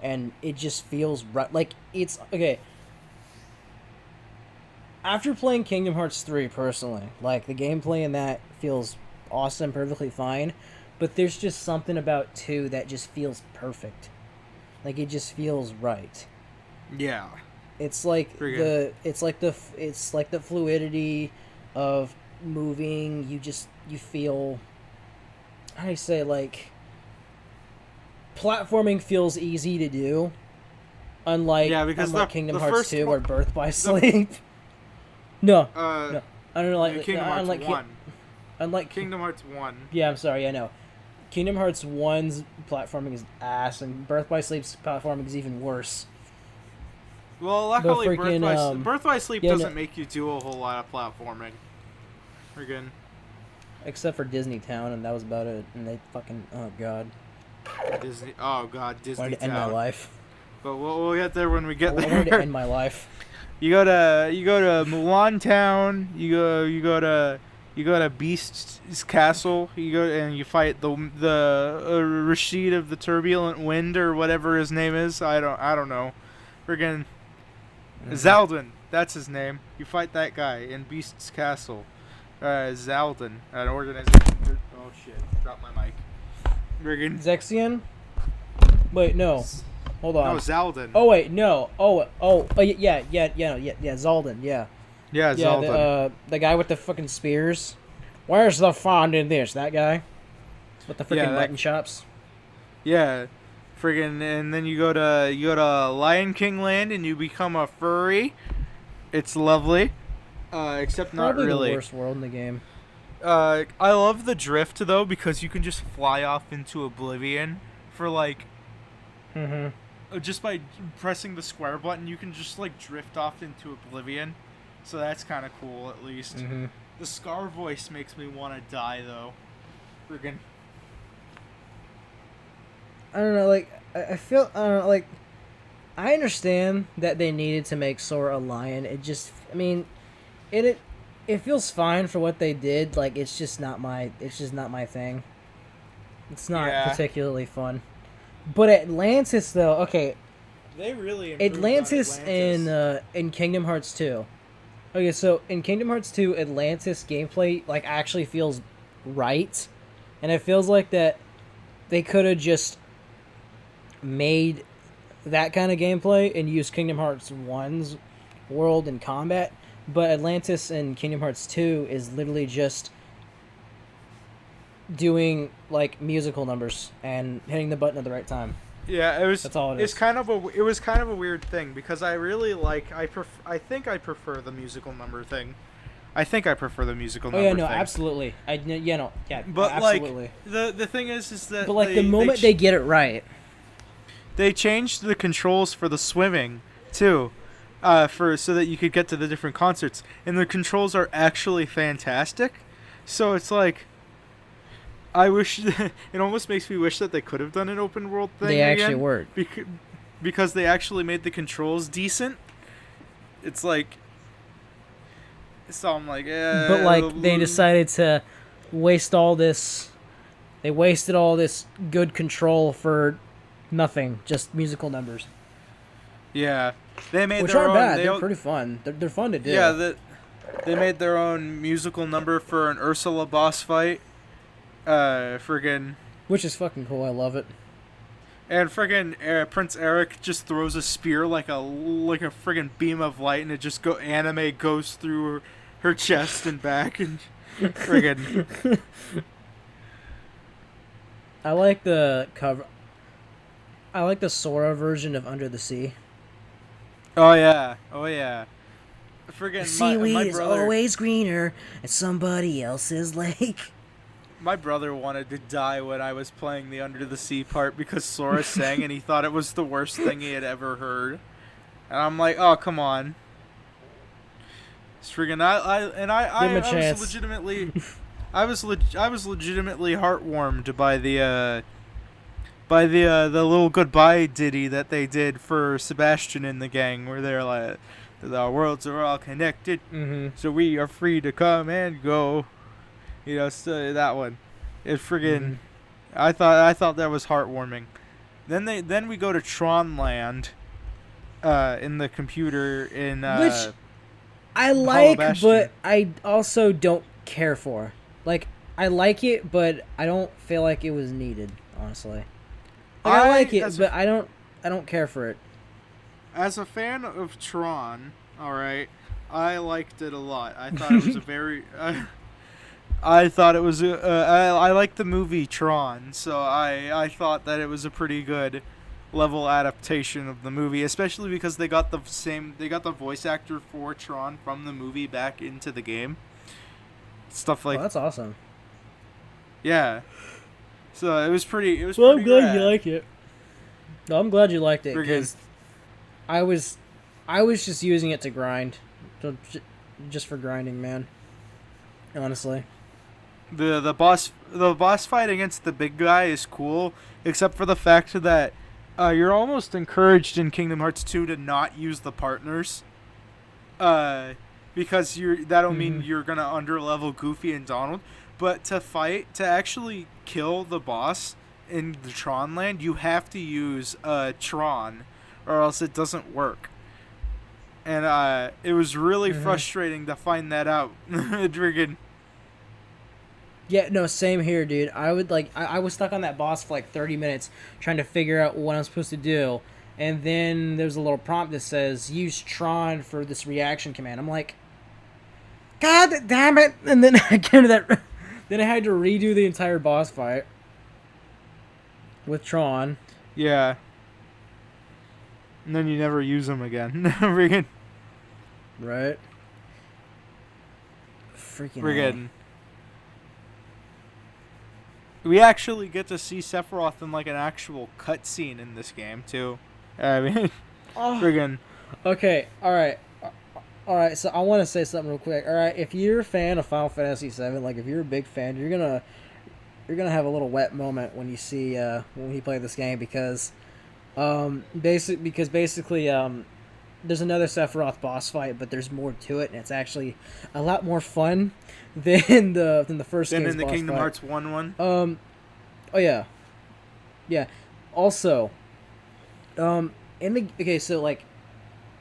and it just feels right. Like, it's, okay, after playing Kingdom Hearts 3, personally, like, the gameplay in that feels awesome, perfectly fine, but there's just something about 2 that just feels perfect. Like, it just feels right. Yeah. It's like the fluidity of moving, you feel, how do you say, like, platforming feels easy to do, unlike Kingdom Hearts 2 or Birth by Sleep. No, I don't know, like Kingdom Hearts 1. Unlike Kingdom Hearts 1. Yeah, I'm sorry, I know. Kingdom Hearts 1's platforming is ass, and Birth by Sleep's platforming is even worse. Well, luckily, Birth by Sleep doesn't make you do a whole lot of platforming. Friggin'. Except for Disney Town, and that was about it. And they fucking, oh god. Disney Town. Wanted to end my life. but we'll get there when we I get wanted to there. end my life. You go to Mulan Town. You go to Beast's castle. You go and you fight the Rashid of the Turbulent Wind or whatever his name is. I don't know. Friggin' Zaldin. That's his name. You fight that guy in Beast's castle. Zaldin, an organization. Oh shit! Drop my mic. Friggin' Zexion? Wait, no. Hold on. No, Zaldin. Oh wait, no. Yeah, Zaldin, yeah. Yeah, Zaldin. The guy with the fucking spears. Where's the fun in this? That guy with the freaking mutton chops. Yeah, friggin', and then you go to Lion King Land and you become a furry. It's lovely, except not Probably really. the worst world in the game. I love the drift though because you can just fly off into oblivion for like. Just by pressing the square button, you can just like drift off into oblivion. So that's kind of cool, at least. The Scar voice makes me want to die, though. Friggin'. I don't know, like, I feel, I don't know, like, I understand that they needed to make Sora a lion. It just, I mean, it feels fine for what they did. Like, it's just not my thing. It's not particularly fun. But Atlantis, though, okay. They really improved Atlantis on Atlantis. in Kingdom Hearts 2. Okay, so in Kingdom Hearts 2, Atlantis gameplay like actually feels right, and it feels like that they could have just made that kind of gameplay and used Kingdom Hearts 1's world and combat, but Atlantis in Kingdom Hearts 2 is literally just doing like musical numbers and hitting the button at the right time. Yeah, it was. That's all it is. It was kind of a weird thing because I really like. I think I prefer the musical number thing. I think I prefer the musical number. Oh yeah, no, thing. absolutely. But absolutely. like the thing is that. But like the moment they get it right, they changed the controls for the swimming too, so that you could get to the different concerts, and the controls are actually fantastic. So it's like. I wish it almost makes me wish that they could have done an open world thing. They actually were because they actually made the controls decent. It's like, so I'm like, but like they decided to waste all this. They wasted all this good control for nothing, just musical numbers. Yeah, they made which their aren't own. bad. They're pretty fun. They're fun to do. Yeah, they made their own musical number for an Ursula boss fight. Friggin'. Which is fucking cool. I love it. And friggin' Prince Eric just throws a spear like a friggin' beam of light, and it just anime goes through her chest and back, and friggin'. I like the cover. I like the Sora version of Under the Sea. Oh yeah. Friggin' seaweed my is brother, always greener at somebody else's lake. My brother wanted to die when I was playing the Under the Sea part because Sora sang and he thought it was the worst thing he had ever heard. And I'm like, oh, come on. It's friggin' I was legitimately I was legitimately heartwarmed by the little goodbye ditty that they did for Sebastian and the gang, where they're like, the worlds are all connected, so we are free to come and go. You know, so that one, it friggin'. I thought that was heartwarming. Then we go to Tron Land, in the computer in which I like, Bastion. but I also don't care for. Like I like it, but I don't feel like it was needed. Honestly, like, I like it, but I don't care for it. As a fan of Tron, all right, I liked it a lot. I thought it was a very. I thought it was I like the movie Tron, so I thought that it was a pretty good level adaptation of the movie, especially because they got the voice actor for Tron from the movie back into the game. Stuff like that's awesome. Yeah. So it was pretty. I'm glad you like it. No, I'm glad you liked it because I was just using it to grind, just for grinding, man. Honestly. The boss fight against the big guy is cool, except for the fact that You're almost encouraged in Kingdom Hearts 2 to not use the partners. Because that'll mean you're gonna underlevel Goofy and Donald. But to actually kill the boss in the Tron land, you have to use Tron, or else it doesn't work. And it was really frustrating to find that out. Friggin'. Yeah, no, same here, dude. I was stuck on that boss for like 30 minutes trying to figure out what I'm supposed to do. And then there's a little prompt that says, use Tron for this reaction command. I'm like, God damn it! And then I came to that. Then I had to redo the entire boss fight with Tron. Yeah. And then you never use them again. Friggin'. Right. Freaking Friggin'. We actually get to see Sephiroth in like an actual cutscene in this game too. I mean, friggin'. Okay, alright, so I want to say something real quick. Alright, if you're a fan of Final Fantasy VII, like if you're a big fan, you're gonna have a little wet moment when you see when you play this game because basically there's another Sephiroth boss fight, but there's more to it, and it's actually a lot more fun than the first game's in the boss Kingdom fight. Hearts 1. Oh yeah. Also, so like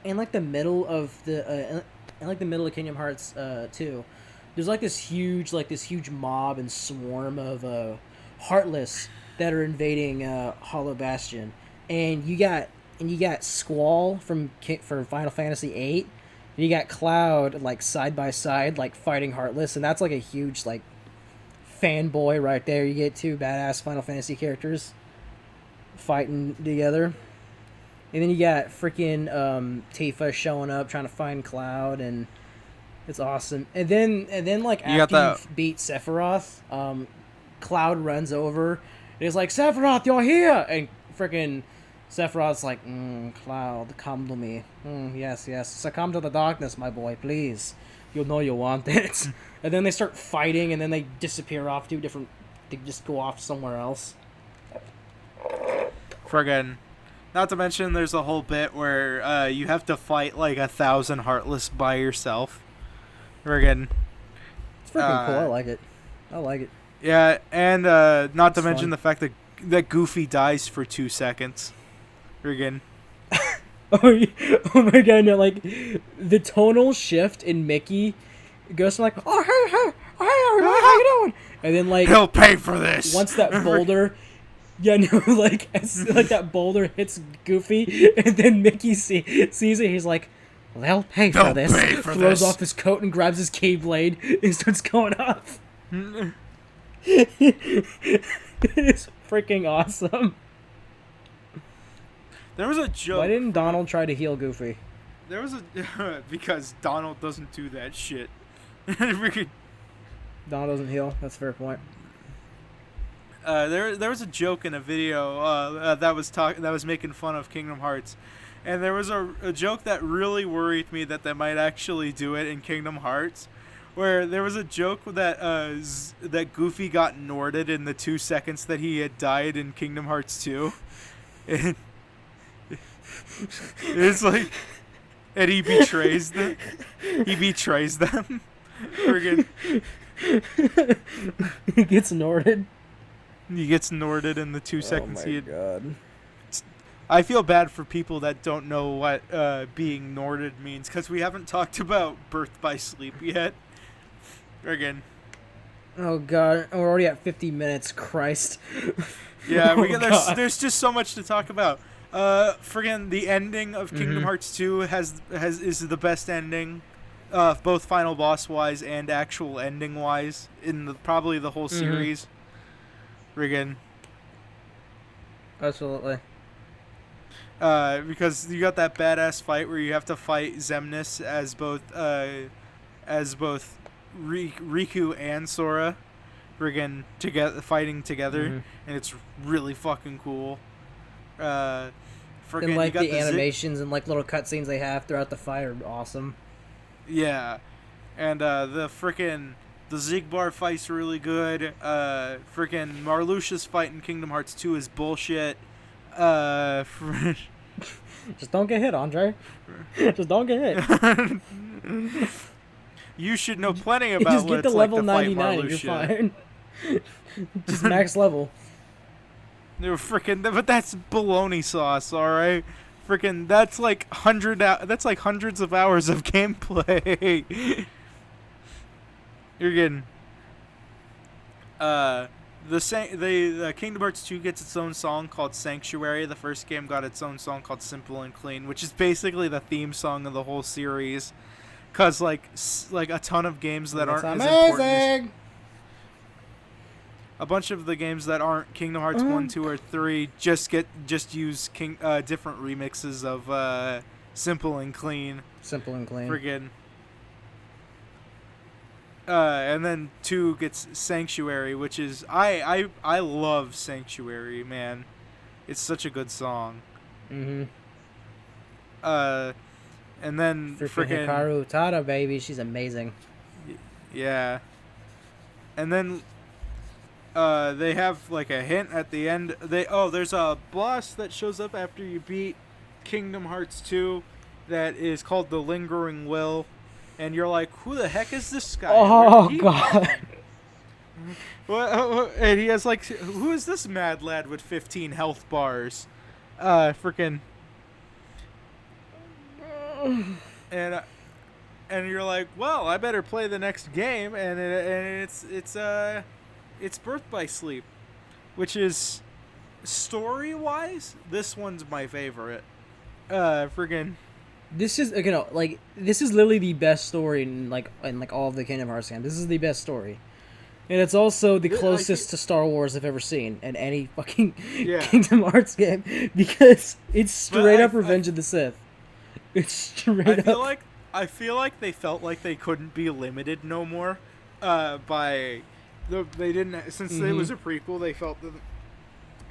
in like the middle of Kingdom Hearts 2, there's like this huge mob and swarm of Heartless that are invading Hollow Bastion, and you got Squall from Final Fantasy VIII, and you got Cloud like side by side like fighting Heartless, and that's like a huge like fanboy right there. You get two badass Final Fantasy characters fighting together. And then you got freaking Tifa showing up trying to find Cloud, and it's awesome. And then like after you beat Sephiroth, Cloud runs over and he's like, Sephiroth, you're here! And freaking Sephiroth's like, Cloud, come to me. Yes, succumb to the darkness, my boy, please. You'll know you want it. And then they start fighting, and then they disappear off to different... They just go off somewhere else. Friggin'. Not to mention, there's a whole bit where you have to fight like 1,000 Heartless by yourself. Friggin'. It's freaking cool. I like it. Yeah, and not to mention fun. the fact that Goofy dies for 2 seconds. Friggin'. Oh my god, no, like, the tonal shift in Mickey goes from like, oh, hey, everybody, how you doing? And then, like... He'll pay for this! Once that boulder... Yeah, no, like, like that boulder hits Goofy, and then Mickey sees it, he's like, they'll pay for this. Throws off his coat and grabs his Keyblade and starts going off. It's freaking awesome. There was a joke. Why didn't Donald try to heal Goofy? There was a... because Donald doesn't do that shit. Donald doesn't heal? That's a fair point. There was a joke in a video that was making fun of Kingdom Hearts, and there was a joke that really worried me that they might actually do it in Kingdom Hearts, where there was a joke that that Goofy got Norded in the 2 seconds that he had died in Kingdom Hearts 2. And it's like, and he betrays them. Friggin'. He gets Norded. He gets Norded in the 2 seconds he had... God. I feel bad for people that don't know what being Norded means, because we haven't talked about Birth by Sleep yet. Again. Oh god, we're already at 50 minutes, Christ. Yeah, there's just so much to talk about. Friggin' the ending of Kingdom Hearts 2 is the best ending, both final boss wise and actual ending wise in probably the whole series. Friggin'. Absolutely. Because you got that badass fight where you have to fight Xemnas as both Riku and Sora, friggin' fighting together, and it's really fucking cool. And like the animations and like little cutscenes they have throughout the fight are awesome. Yeah, and the Zigbar fight's really good. Marluxia's fight in Kingdom Hearts 2 is bullshit. Just don't get hit, Andre. Just don't get hit. You should know plenty about Just what get to it's like level to fight 99 and you're Marluxia. fine. Just max level. They're freaking, but that's bologna sauce, all right. Freaking, that's like hundreds of hours of gameplay. You're getting. The Kingdom Hearts 2 gets its own song called Sanctuary. The first game got its own song called Simple and Clean, which is basically the theme song of the whole series. Cause like a ton of games that aren't as important as, a bunch of the games that aren't Kingdom Hearts 1, 2, or 3 just use different remixes of Simple and Clean. Simple and Clean. Friggin'. And then 2 gets Sanctuary, which is I love Sanctuary, man. It's such a good song. Mm-hmm. And then freaking Hikaru Utada, baby, she's amazing. Yeah. And then they have like a hint at the end. There's a boss that shows up after you beat Kingdom Hearts 2 that is called the Lingering Will. And you're like, who the heck is this guy? Oh, God. And he has like, who is this mad lad with 15 health bars? Freaking. And you're like, well, I better play the next game. And it's Birth by Sleep, which is story-wise, this one's my favorite. Freaking. This is this is literally the best story in all of the Kingdom Hearts games. This is the best story, and it's also the closest to Star Wars I've ever seen in any fucking Kingdom Hearts game because it's straight up Revenge of the Sith. It's straight up. I feel like they felt like they couldn't be limited no more. They didn't since it was a prequel.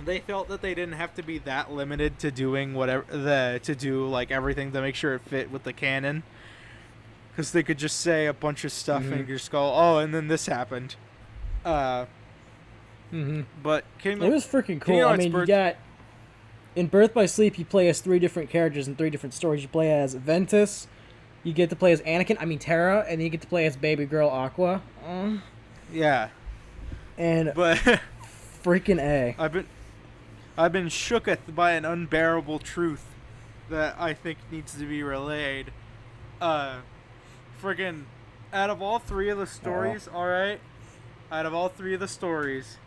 They felt that they didn't have to be that limited to doing everything to make sure it fit with the canon, because they could just say a bunch of stuff and just go, oh, and then this happened. But it was freaking cool. I mean, you got in Birth by Sleep, you play as 3 different characters in 3 different stories. You play as Ventus, you get to play as Terra, and then you get to play as baby girl Aqua. Yeah. But freaking A. I've been shooketh by an unbearable truth that I think needs to be relayed. Friggin', out of all 3 of the stories, alright? Out of all 3 of the stories,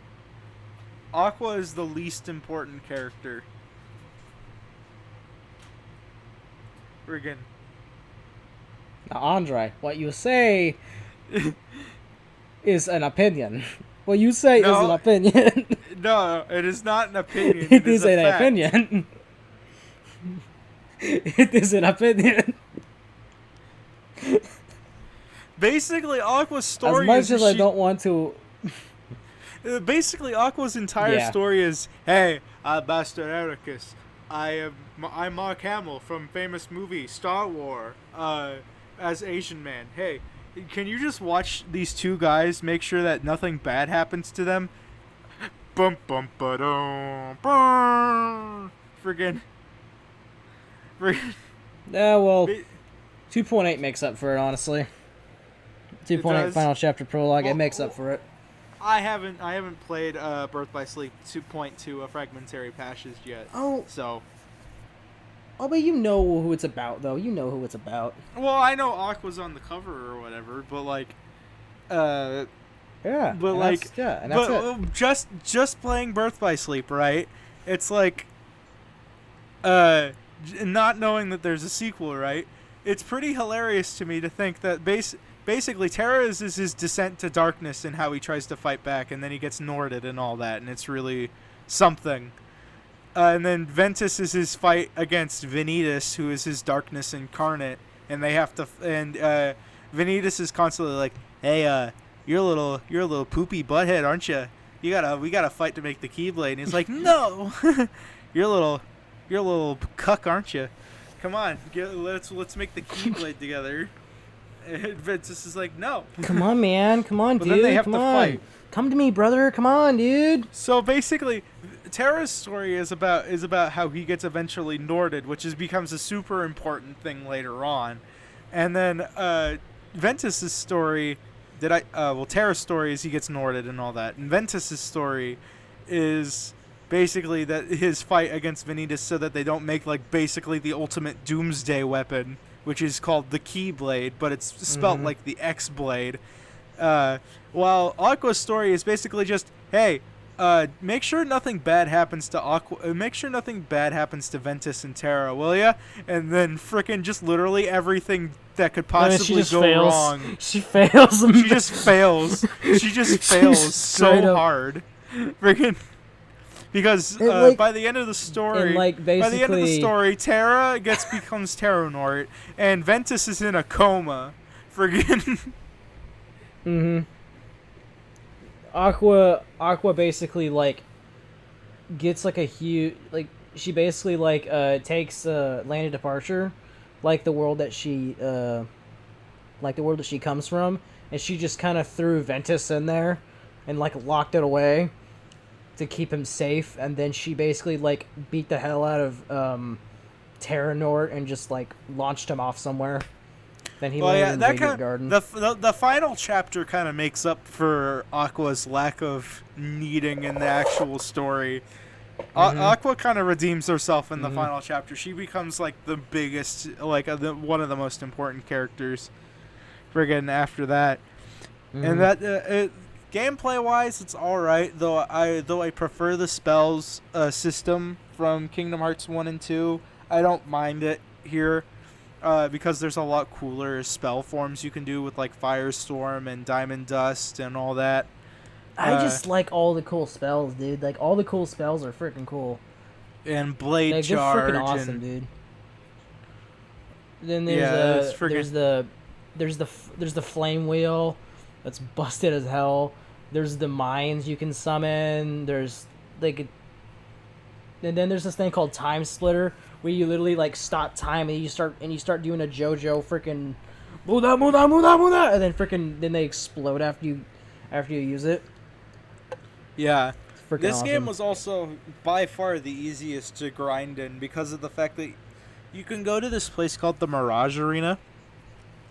Aqua is the least important character. Friggin'. Now, Andre, what you say is an opinion. What you say is an opinion. No, it is not an opinion. It is an opinion. It is an opinion. Basically, Aqua's story as much as I don't want to. Basically, Aqua's entire story is, hey, I'm Master Ericus. I'm Mark Hamill from famous movie Star Wars as Asian man. Hey, can you just watch these 2 guys make sure that nothing bad happens to them? Bum bum ba dum bum. Friggin'. Yeah, well, 2.8 makes up for it, honestly. 2.8 final chapter prologue, it makes up for it. I haven't played Birth by Sleep 2.2 a Fragmentary Passions yet. Oh, but you know who it's about, though. You know who it's about. Well, I know Aqua's on the cover or whatever, but yeah, but and that's it. Just playing Birth by Sleep, right? It's like, not knowing that there's a sequel, right? It's pretty hilarious to me to think that basically Terra is his descent to darkness and how he tries to fight back, and then he gets Norded and all that, and it's really something. And then Ventus is his fight against Vanitas, who is his darkness incarnate, and they have to. And Vanitas is constantly like, "Hey, you're a little poopy butthead, aren't you? We gotta fight to make the Keyblade." And he's like, "No, you're a little cuck, aren't you? Come on, let's make the Keyblade together." And Ventus is like, "No." Come on, man. Come on, dude. Then they have Come to on. fight. Come to me, brother. Come on, dude. So basically, Terra's story is about how he gets eventually Norded, which becomes a super important thing later on, and then Ventus's story. Terra's story is he gets Norded and all that, and Ventus's story is basically that his fight against Vanitas so that they don't make like basically the ultimate doomsday weapon, which is called the Keyblade, but it's spelt like the X blade. While Aqua's story is basically just, hey, make sure nothing bad happens to Aqua. Make sure nothing bad happens to Ventus and Terra, will ya? And then frickin' just literally everything that could possibly go wrong. She fails. She just fails. She just fails so hard, frickin'. Because by the end of the story, Terra becomes Terranort, and Ventus is in a coma, friggin'. Aqua basically like gets like a huge she basically takes land of departure, like the world that she comes from, and she just kind of threw Ventus in there, and like locked it away to keep him safe, and then she basically like beat the hell out of Terranort and just like launched him off somewhere. Then he landed in the Radiant Garden. The final chapter kind of makes up for Aqua's lack of needing in the actual story. Aqua kind of redeems herself in the final chapter. She becomes like the biggest, one of the most important characters. Friggin' after that, and that. Gameplay wise, it's all right. Though I prefer the spells system from Kingdom Hearts 1 and 2. I don't mind it here because there's a lot cooler spell forms you can do with like Firestorm and Diamond Dust and all that. I just like all the cool spells, dude. Like all the cool spells are freaking cool. And Blade Charge. They're freaking awesome, dude. Then there's there's the Flame Wheel. That's busted as hell. There's the mines you can summon. There's and then there's this thing called Time Splitter, where you literally like stop time and you start doing a JoJo freaking muda, and then they explode after you use it. Yeah. This awesome. game was also by far the easiest to grind in because of the fact that you can go to this place called the Mirage Arena.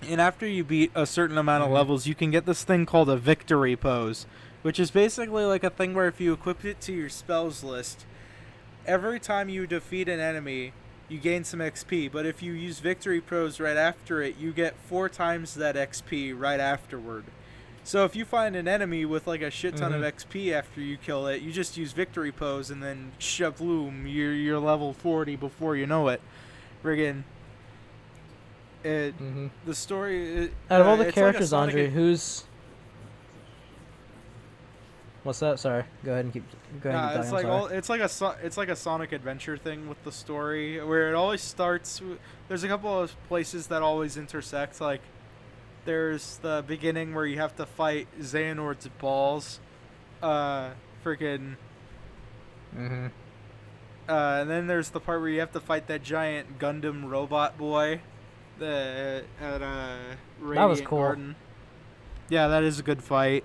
And after you beat a certain amount of levels, you can get this thing called a victory pose, which is basically like a thing where if you equip it to your spells list, every time you defeat an enemy, you gain some XP. But if you use victory pose right after it, you get 4 times that XP right afterward. So if you find an enemy with like a shit ton of XP after you kill it, you just use victory pose and then shabloom, you're level 40 before you know it. Friggin'. The story out of all the characters, like Andre, who's what's that? Sorry, go ahead and keep going. It's like a Sonic Adventure thing with the story where it always starts. There's a couple of places that always intersect. Like there's the beginning where you have to fight Xehanort's balls, freaking. And then there's the part where you have to fight that giant Gundam robot boy. Radiant that was cool. Garden. Yeah, that is a good fight.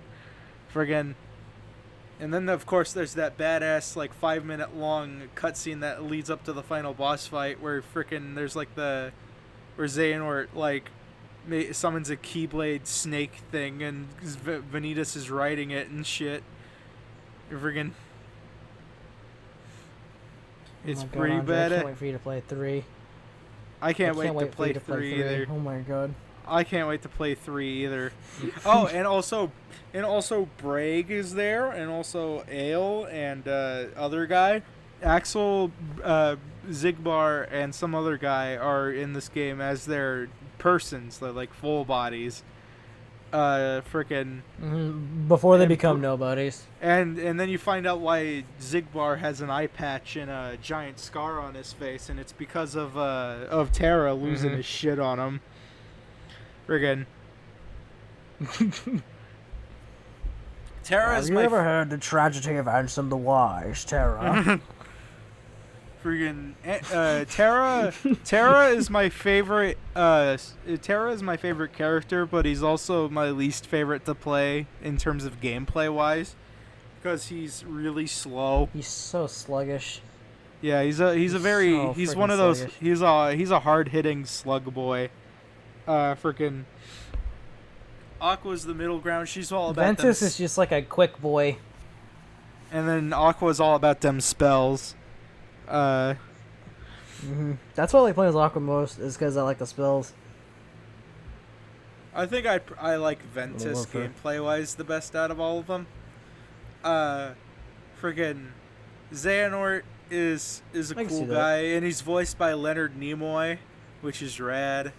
Friggin'. And then, of course, there's that badass, 5-minute long cutscene that leads up to the final boss fight where frickin' there's, where Xehanort, summons a Keyblade snake thing and Vanitas is riding it and shit. Friggin'. It's pretty badass. I can't wait for you to play 3. I can't wait to play 3 either. Oh my god. I can't wait to play 3 either. Oh, and also Braig is there, and also Ale and other guy. Axel, Zigbar, and some other guy are in this game as their persons. They're like full bodies. Frickin'. Before they become nobodies. And then you find out why Zigbar has an eye patch and a giant scar on his face, and it's because of Terra losing his shit on him. Friggin'. Have you ever heard the tragedy of Ansem the Wise, Terra? Friggin' Terra is my favorite. Terra is my favorite character, but he's also my least favorite to play in terms of gameplay wise, because he's really slow. He's so sluggish. Yeah, he's one of those. Sluggish. He's a hard hitting slug boy. Freaking Aqua's the middle ground. She's all about Ventus them, is just like a quick boy. and then Aqua's all about them spells. That's why I like playing as Aqua most, is because I like the spells. I think I like Ventus love her. gameplay wise the best out of all of them. Freaking Xehanort is a I can cool see that. guy, and he's voiced by Leonard Nimoy, which is rad.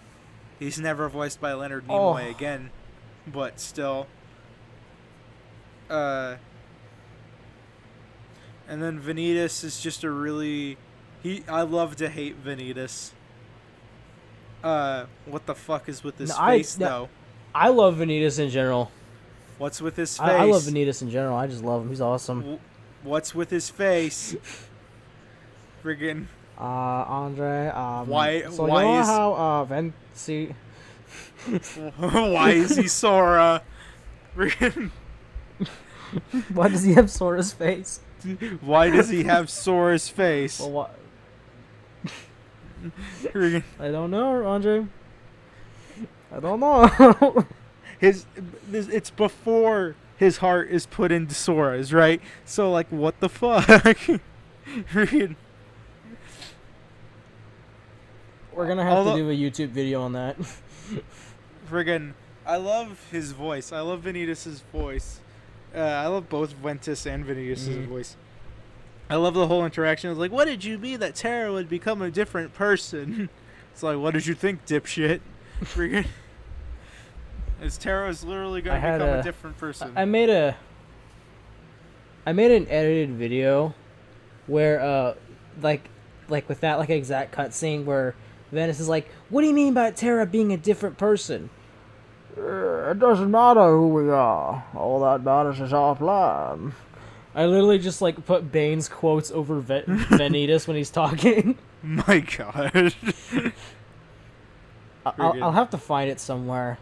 He's never voiced by Leonard Nimoy again, but still. And then Vanitas is just a really... I love to hate Vanitas. What the fuck is with his face, though? I love Vanitas in general. What's with his face? I love Vanitas in general. I just love him. He's awesome. What's with his face? Friggin'. Andre. Why So you know is how Vency? why is he Sora? Friggin'. Why does he have Sora's face? Why does he have Sora's face? Well, what? Friggin'. I don't know, Andre. I don't know. It's before his heart is put into Sora's, right? So like, what the fuck? Friggin'. We're gonna have to do a YouTube video on that. Friggin', I love his voice. I love Vanitas' voice. I love both Ventus and Vanitas' voice. I love the whole interaction. It's like, what did you mean that Terra would become a different person? It's like, what did you think, dipshit? Friggin'. As Terra's literally gonna become a different person. I made an edited video where like with that like exact cutscene where Venus is like, what do you mean by Terra being a different person? It doesn't matter who we are. All that matters is our plan. I literally just like put Bane's quotes over Vanitas when he's talking. My God. I'll have to find it somewhere.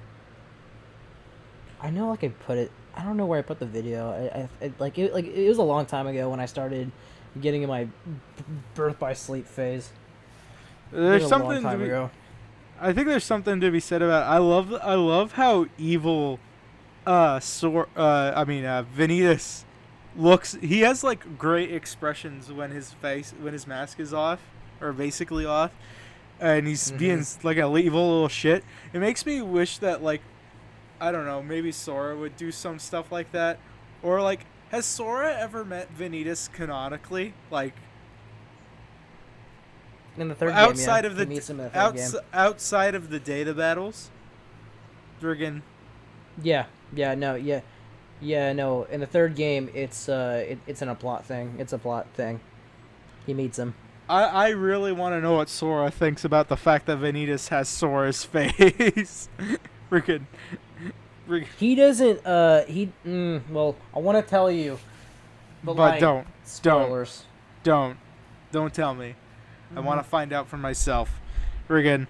I know like I put it. I don't know where I put the video. It was a long time ago when I started getting in my birth by sleep phase. There's something to be. I think there's something to be said about. I love how evil, Vanitas looks. He has like great expressions when his mask is off, or basically off, and he's being like a evil little shit. It makes me wish that like, I don't know, maybe Sora would do some stuff like that, or like, has Sora ever met Vanitas canonically? Like, in the third outside game, of the he meets him in the third game. Outside of the data battles, friggin'. Yeah. No. In the third game, it's in a plot thing. It's a plot thing. He meets him. I really want to know what Sora thinks about the fact that Vanitas has Sora's face. Friggin'. He doesn't. Well, I want to tell you, but like, don't. Spoilers. Don't tell me. I want to find out for myself. Friggin'.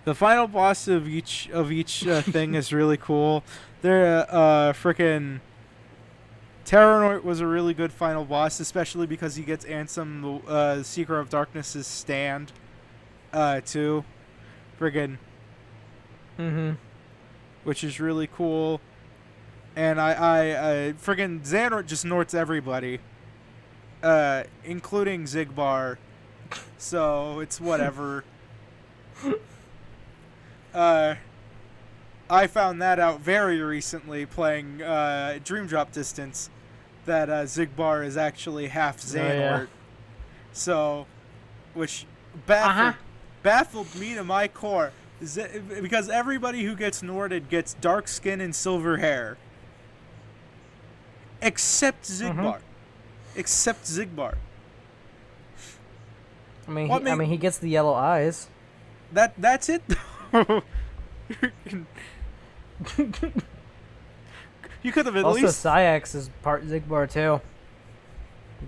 The final boss of each thing is really cool. There, frickin' Terranort was a really good final boss, especially because he gets Ansem, the Seeker of Darkness's stand, too. Friggin'. Which is really cool. And I friggin' Xehanort just norts everybody, including Xigbar. So it's whatever. I found that out very recently playing Dream Drop Distance, that Xigbar is actually half Xehanort. Yeah. So, which baffled me to my core, because everybody who gets Norted gets dark skin and silver hair, except Xigbar. Except Xigbar. I mean, he gets the yellow eyes. That's it. You could have at also, least. Sayax is part Xigbar too.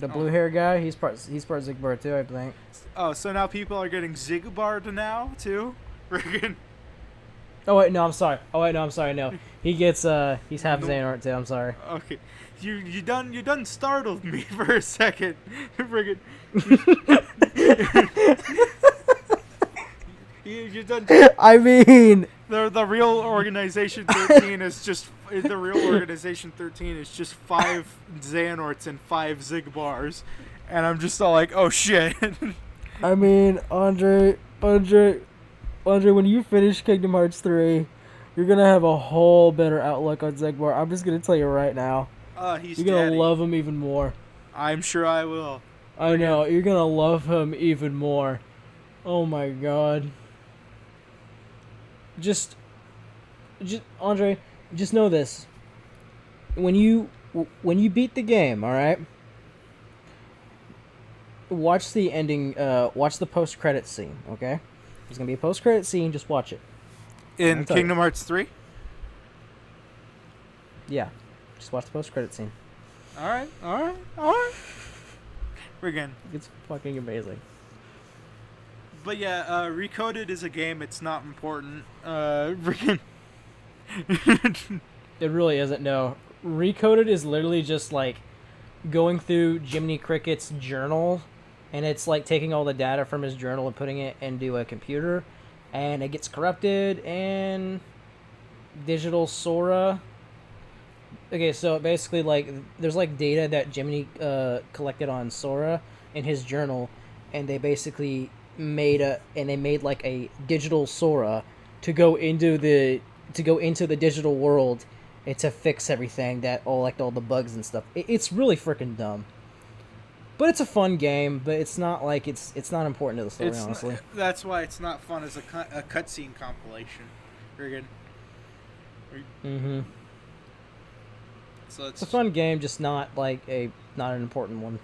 The blue hair guy, he's part Xigbar too, I think. Oh, so now people are getting Xigbarred now too. Friggin'. Oh wait, no, I'm sorry. Oh wait, no, I'm sorry. No, he's half No. Xehanort too. I'm sorry. Okay, you done startled me for a second. Friggin', you done. I mean, The real organization 13 is just the real organization 13 is just 5 Xehanorts and 5 Zigbars, and I'm just all like, oh shit. Andre, when you finish Kingdom Hearts 3, you're gonna have a whole better outlook on Zegbar. I'm just gonna tell you right now. He's You're gonna daddy. love him even more. I'm sure I will. I know, you're gonna love him even more. Oh my god. Just Andre, just know this. When you beat the game, all right? Watch the ending. Watch the post-credit scene. Okay, there's gonna be a post-credit scene. Just watch it. In Kingdom Hearts 3? Yeah, just watch the post-credit scene. Alright. Friggin'. It's fucking amazing. But yeah, Recoded is a game, it's not important. Friggin'. It really isn't. No, Recoded is literally just like going through Jiminy Cricket's journal, and it's like taking all the data from his journal and putting it into a computer, and it gets corrupted, and digital Sora. Okay, so basically, like, there's like data that Jiminy collected on Sora in his journal, and they basically made like a digital Sora to go into the digital world and to fix everything that all the bugs and stuff. It's really freaking dumb. But it's a fun game, but it's not like it's not important to the story, honestly. That's why it's not fun as a cutscene compilation. Friggin'. Mm-hmm. So It's a fun game, just not an important one.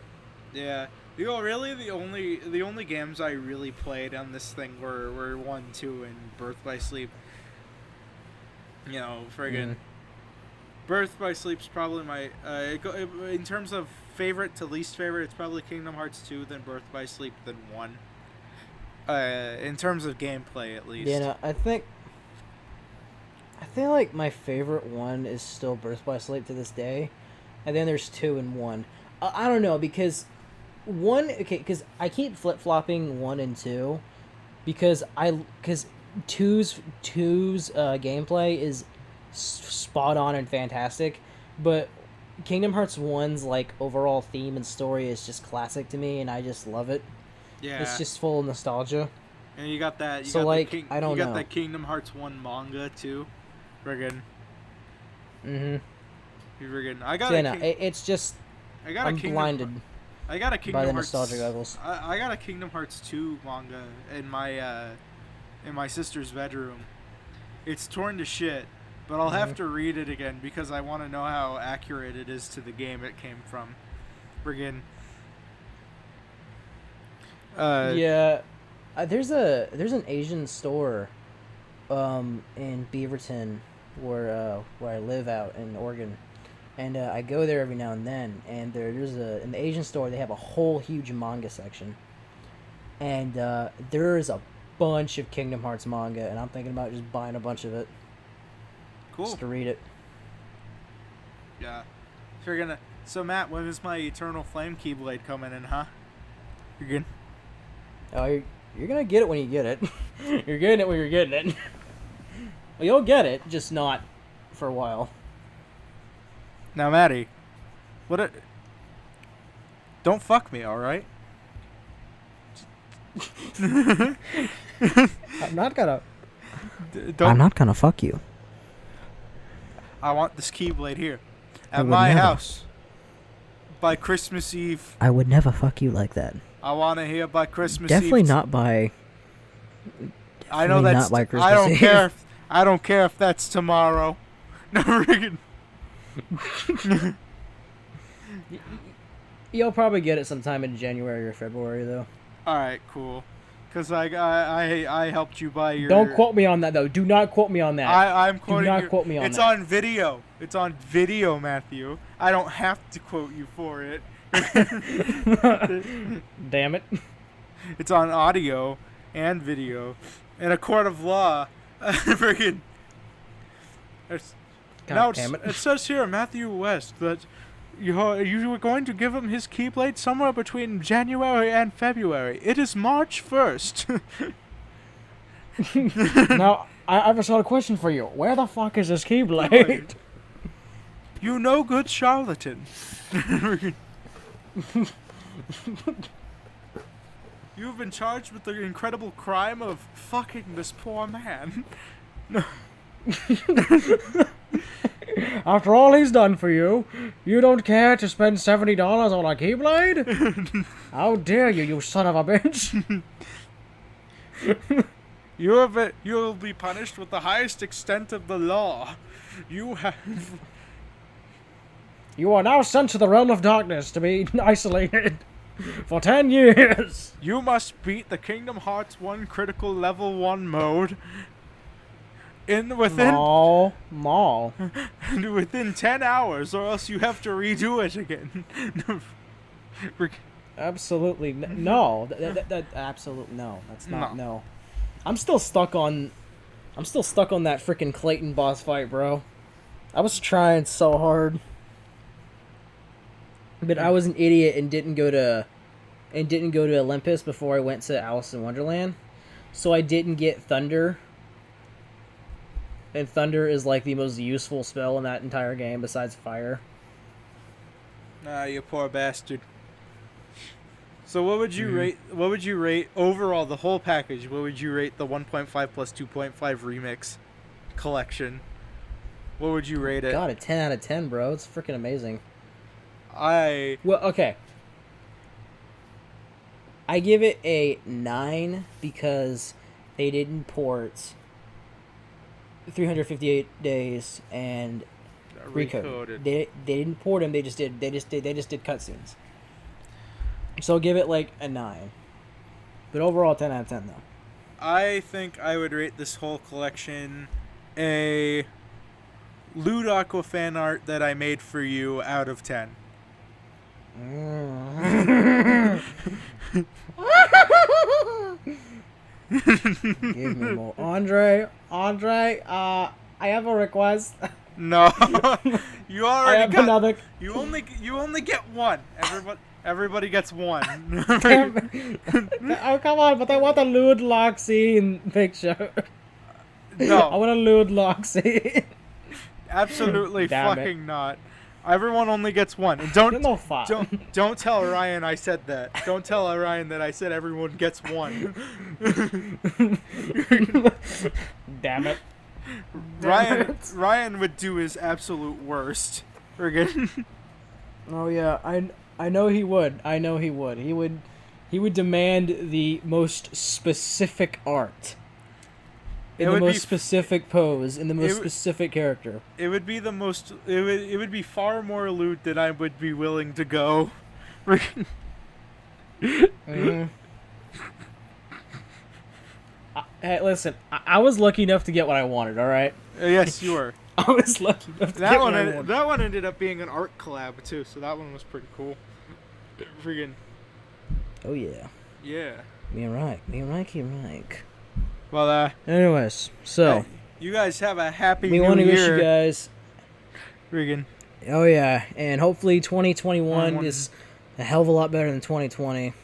Yeah. Really, the only games I really played on this thing were 1, 2, and Birth by Sleep. You know, friggin'. Birth by Sleep's probably my in terms of favorite to least favorite, it's probably Kingdom Hearts 2, then Birth by Sleep, then 1. In terms of gameplay, at least. Yeah, no, I think like my favorite one is still Birth by Sleep to this day, and then there's 2 and 1. I don't know, because because I keep flip flopping 1 and 2, because 2's gameplay is spot on and fantastic, but Kingdom Hearts 1's like overall theme and story is just classic to me, and I just love it. Yeah. It's just full of nostalgia. And you got that. I don't know. You got that Kingdom Hearts 1 manga too. Friggin'. Mm-hmm. Friggin'. I got. It's just. I'm blinded. I got a Kingdom by the Hearts, nostalgia goggles. I got a Kingdom Hearts 2 manga in my sister's bedroom. It's torn to shit, but I'll have to read it again because I want to know how accurate it is to the game it came from. Friggin'. Yeah, there's an Asian store, in Beaverton, where I live out in Oregon, and I go there every now and then. And in the Asian store they have a whole huge manga section, and there is a bunch of Kingdom Hearts manga, and I'm thinking about just buying a bunch of it. Cool. Just to read it. Yeah. So Matt, when is my Eternal Flame Keyblade coming in, huh? You're good? Oh, you're gonna get it when you get it. You're getting it when you're getting it. Well, you'll get it, just not for a while. Now, Maddie, don't fuck me, all right? I'm not gonna fuck you. I want this Keyblade here at my house by Christmas Eve. I would never fuck you like that. I want to hear by Christmas Definitely Eve. not by. I know that's. Not by Christmas I don't Eve. care. I don't care if that's tomorrow. No, Riggin. You'll probably get it sometime in January or February, though. All right, cool. Cause I helped you buy your. Don't quote me on that, though. Do not quote me on that. I'm quoting. Do not quote me on it's that. on video. It's on video, Matthew. I don't have to quote you for it. Damn it. It's on audio and video. In a court of law, freaking It's, God damn it. it says here, Matthew West, that you were going to give him his Keyblade somewhere between January and February. It is March 1st. Now, I have a question for you. Where the fuck is this Keyblade? You no good charlatan. You've been charged with the incredible crime of fucking this poor man. After all he's done for you, you don't care to spend $70 on a Keyblade? How dare you, you son of a bitch! You will be punished with the highest extent of the law. You are now sent to the realm of darkness to be isolated for 10 years. You must beat the Kingdom Hearts 1 critical level 1 mode within 10 hours, or else you have to redo it again. Absolutely no. Absolutely no. That's not no. I'm still stuck on that freaking Clayton boss fight, bro. I was trying so hard. But I was an idiot and didn't go to Olympus before I went to Alice in Wonderland. So I didn't get Thunder. And Thunder is like the most useful spell in that entire game besides Fire. Ah, you poor bastard. So what would you rate? What would you rate overall the whole package? What would you rate the 1.5 plus 2.5 remix collection? What would you rate it? God, a 10 out of 10, bro. It's freaking amazing. Well, okay. I give it a 9 because they didn't port 358 days and recode. They didn't port them. They just did cutscenes. So I'll give it like a 9. But overall, 10 out of 10 though. I think I would rate this whole collection a Lewd Aqua fan art that I made for you out of 10. Give me more. Andre, I have a request. No. You already got another. You only get one. Everybody gets one. Oh, come on, but I want a lewd lock scene picture. No. I want a lewd lock scene. Absolutely fucking not. Everyone only gets one. And don't tell Ryan I said that. Don't tell Ryan that I said everyone gets one. Damn it. Ryan would do his absolute worst. Oh yeah, I know he would. He would demand the most specific art. In the most specific pose, in the most specific character. It would be the most. It would be far more loot than I would be willing to go. Hey, listen. I was lucky enough to get what I wanted. All right. Yes, you were. I was lucky enough to get what I wanted. That one ended up being an art collab too, so that one was pretty cool. Oh yeah. Yeah. Me and Mike. Well, anyways, so you guys have a happy new year. We want to wish you guys. Friggin'. Oh yeah, and hopefully 2021 is a hell of a lot better than 2020.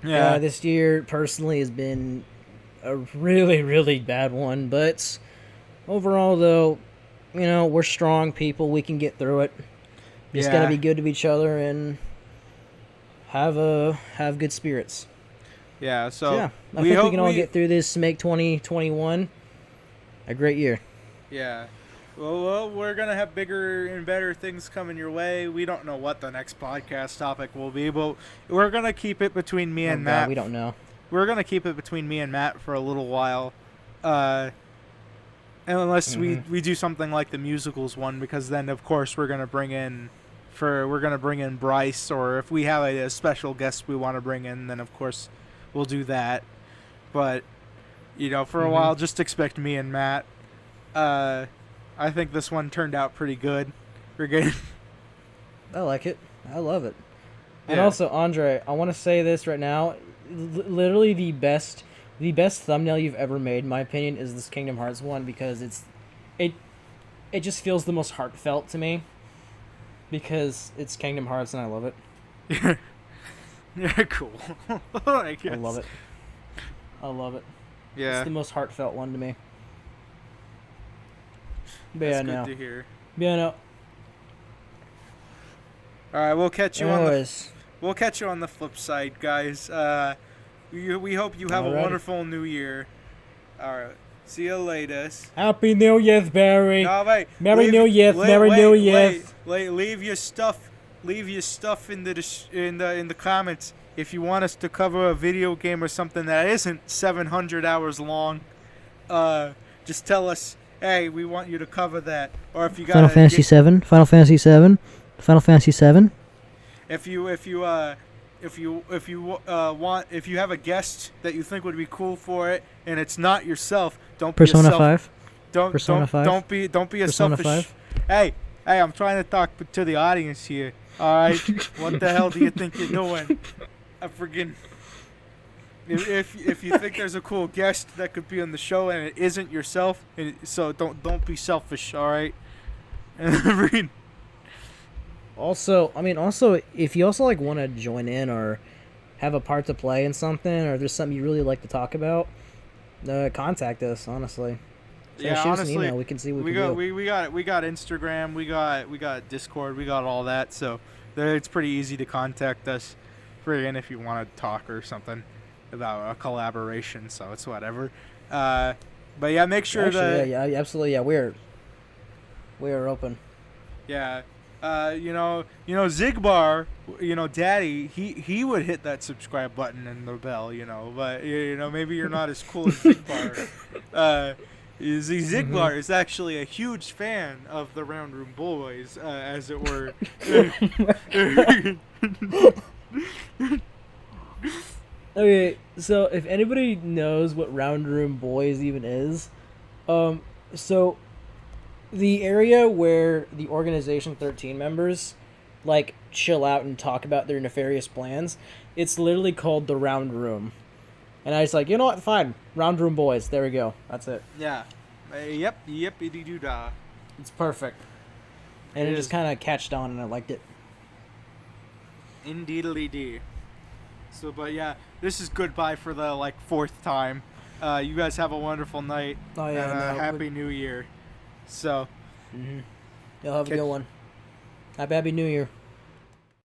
Yeah. This year personally has been a really, really bad one, but overall though, you know, we're strong people. We can get through it. Just gotta be good to each other and have good spirits. Yeah, so I think we can all get through this, make 2021 a great year. Yeah. Well, we're going to have bigger and better things coming your way. We don't know what the next podcast topic will be, but we're going to keep it between me and Matt. We don't know. We're going to keep it between me and Matt for a little while. Unless we do something like the musicals one, because then, of course, we're going to bring in Bryce, or if we have a special guest we want to bring in, then, of course, we'll do that. But, you know, for a while, just expect me and Matt. I think this one turned out pretty good. We're good. I like it. I love it. Yeah. And also, Andre, I want to say this right now. Literally the best thumbnail you've ever made, in my opinion, is this Kingdom Hearts one, because it just feels the most heartfelt to me because it's Kingdom Hearts and I love it. Yeah, cool. I guess. I love it. I love it. Yeah. It's the most heartfelt one to me. But That's yeah, good no. to hear. Yeah, no. All right, we'll catch you Anyways. we'll catch you on the flip side, guys. We hope you have a Alrighty. wonderful new year. All right. See you later. Happy New Year, Barry. No, wait. Merry New Year. Merry New Year. Leave your stuff. Leave your stuff in the comments if you want us to cover a video game or something that isn't 700 hours long. Just tell us, hey, we want you to cover that. Or if you got Final Fantasy 7. Final Fantasy 7. Final Fantasy 7. if you have a guest that you think would be cool for it and it's not yourself, don't Persona be a 5. Persona 5. Don't be a Persona selfish. 5. Hey, I'm trying to talk to the audience here. All right, what the hell do you think you're doing? I friggin' if you think there's a cool guest that could be on the show and it isn't yourself, so don't be selfish. All right. Also, if you also like want to join in or have a part to play in something, or there's something you really like to talk about, contact us. Honestly, Yeah, shoot us an honestly, email. We can see what we can do. we got Instagram, we got Discord, we got all that. So it's pretty easy to contact us, friggin' if you want to talk or something about a collaboration. So it's whatever. But yeah, make sure Actually, yeah, absolutely, yeah. We are open. Yeah. Zigbar, Daddy, he would hit that subscribe button and the bell, but maybe you're not as cool as Zigbar. Zigbar is actually a huge fan of the Round Room Boys, as it were. Okay, so if anybody knows what Round Room Boys even is, so the area where the Organization 13 members like chill out and talk about their nefarious plans, it's literally called the Round Room. And I was like, you know what, fine, Round Room Boys, there we go, that's it. Yeah. Yep-y-doo-dah. It's perfect. And it just kind of catched on and I liked it. Indeedly-dee. So, but yeah, this is goodbye for the, fourth time. You guys have a wonderful night. Oh, yeah, and a happy new year. So. You'll have a good one. Happy New Year.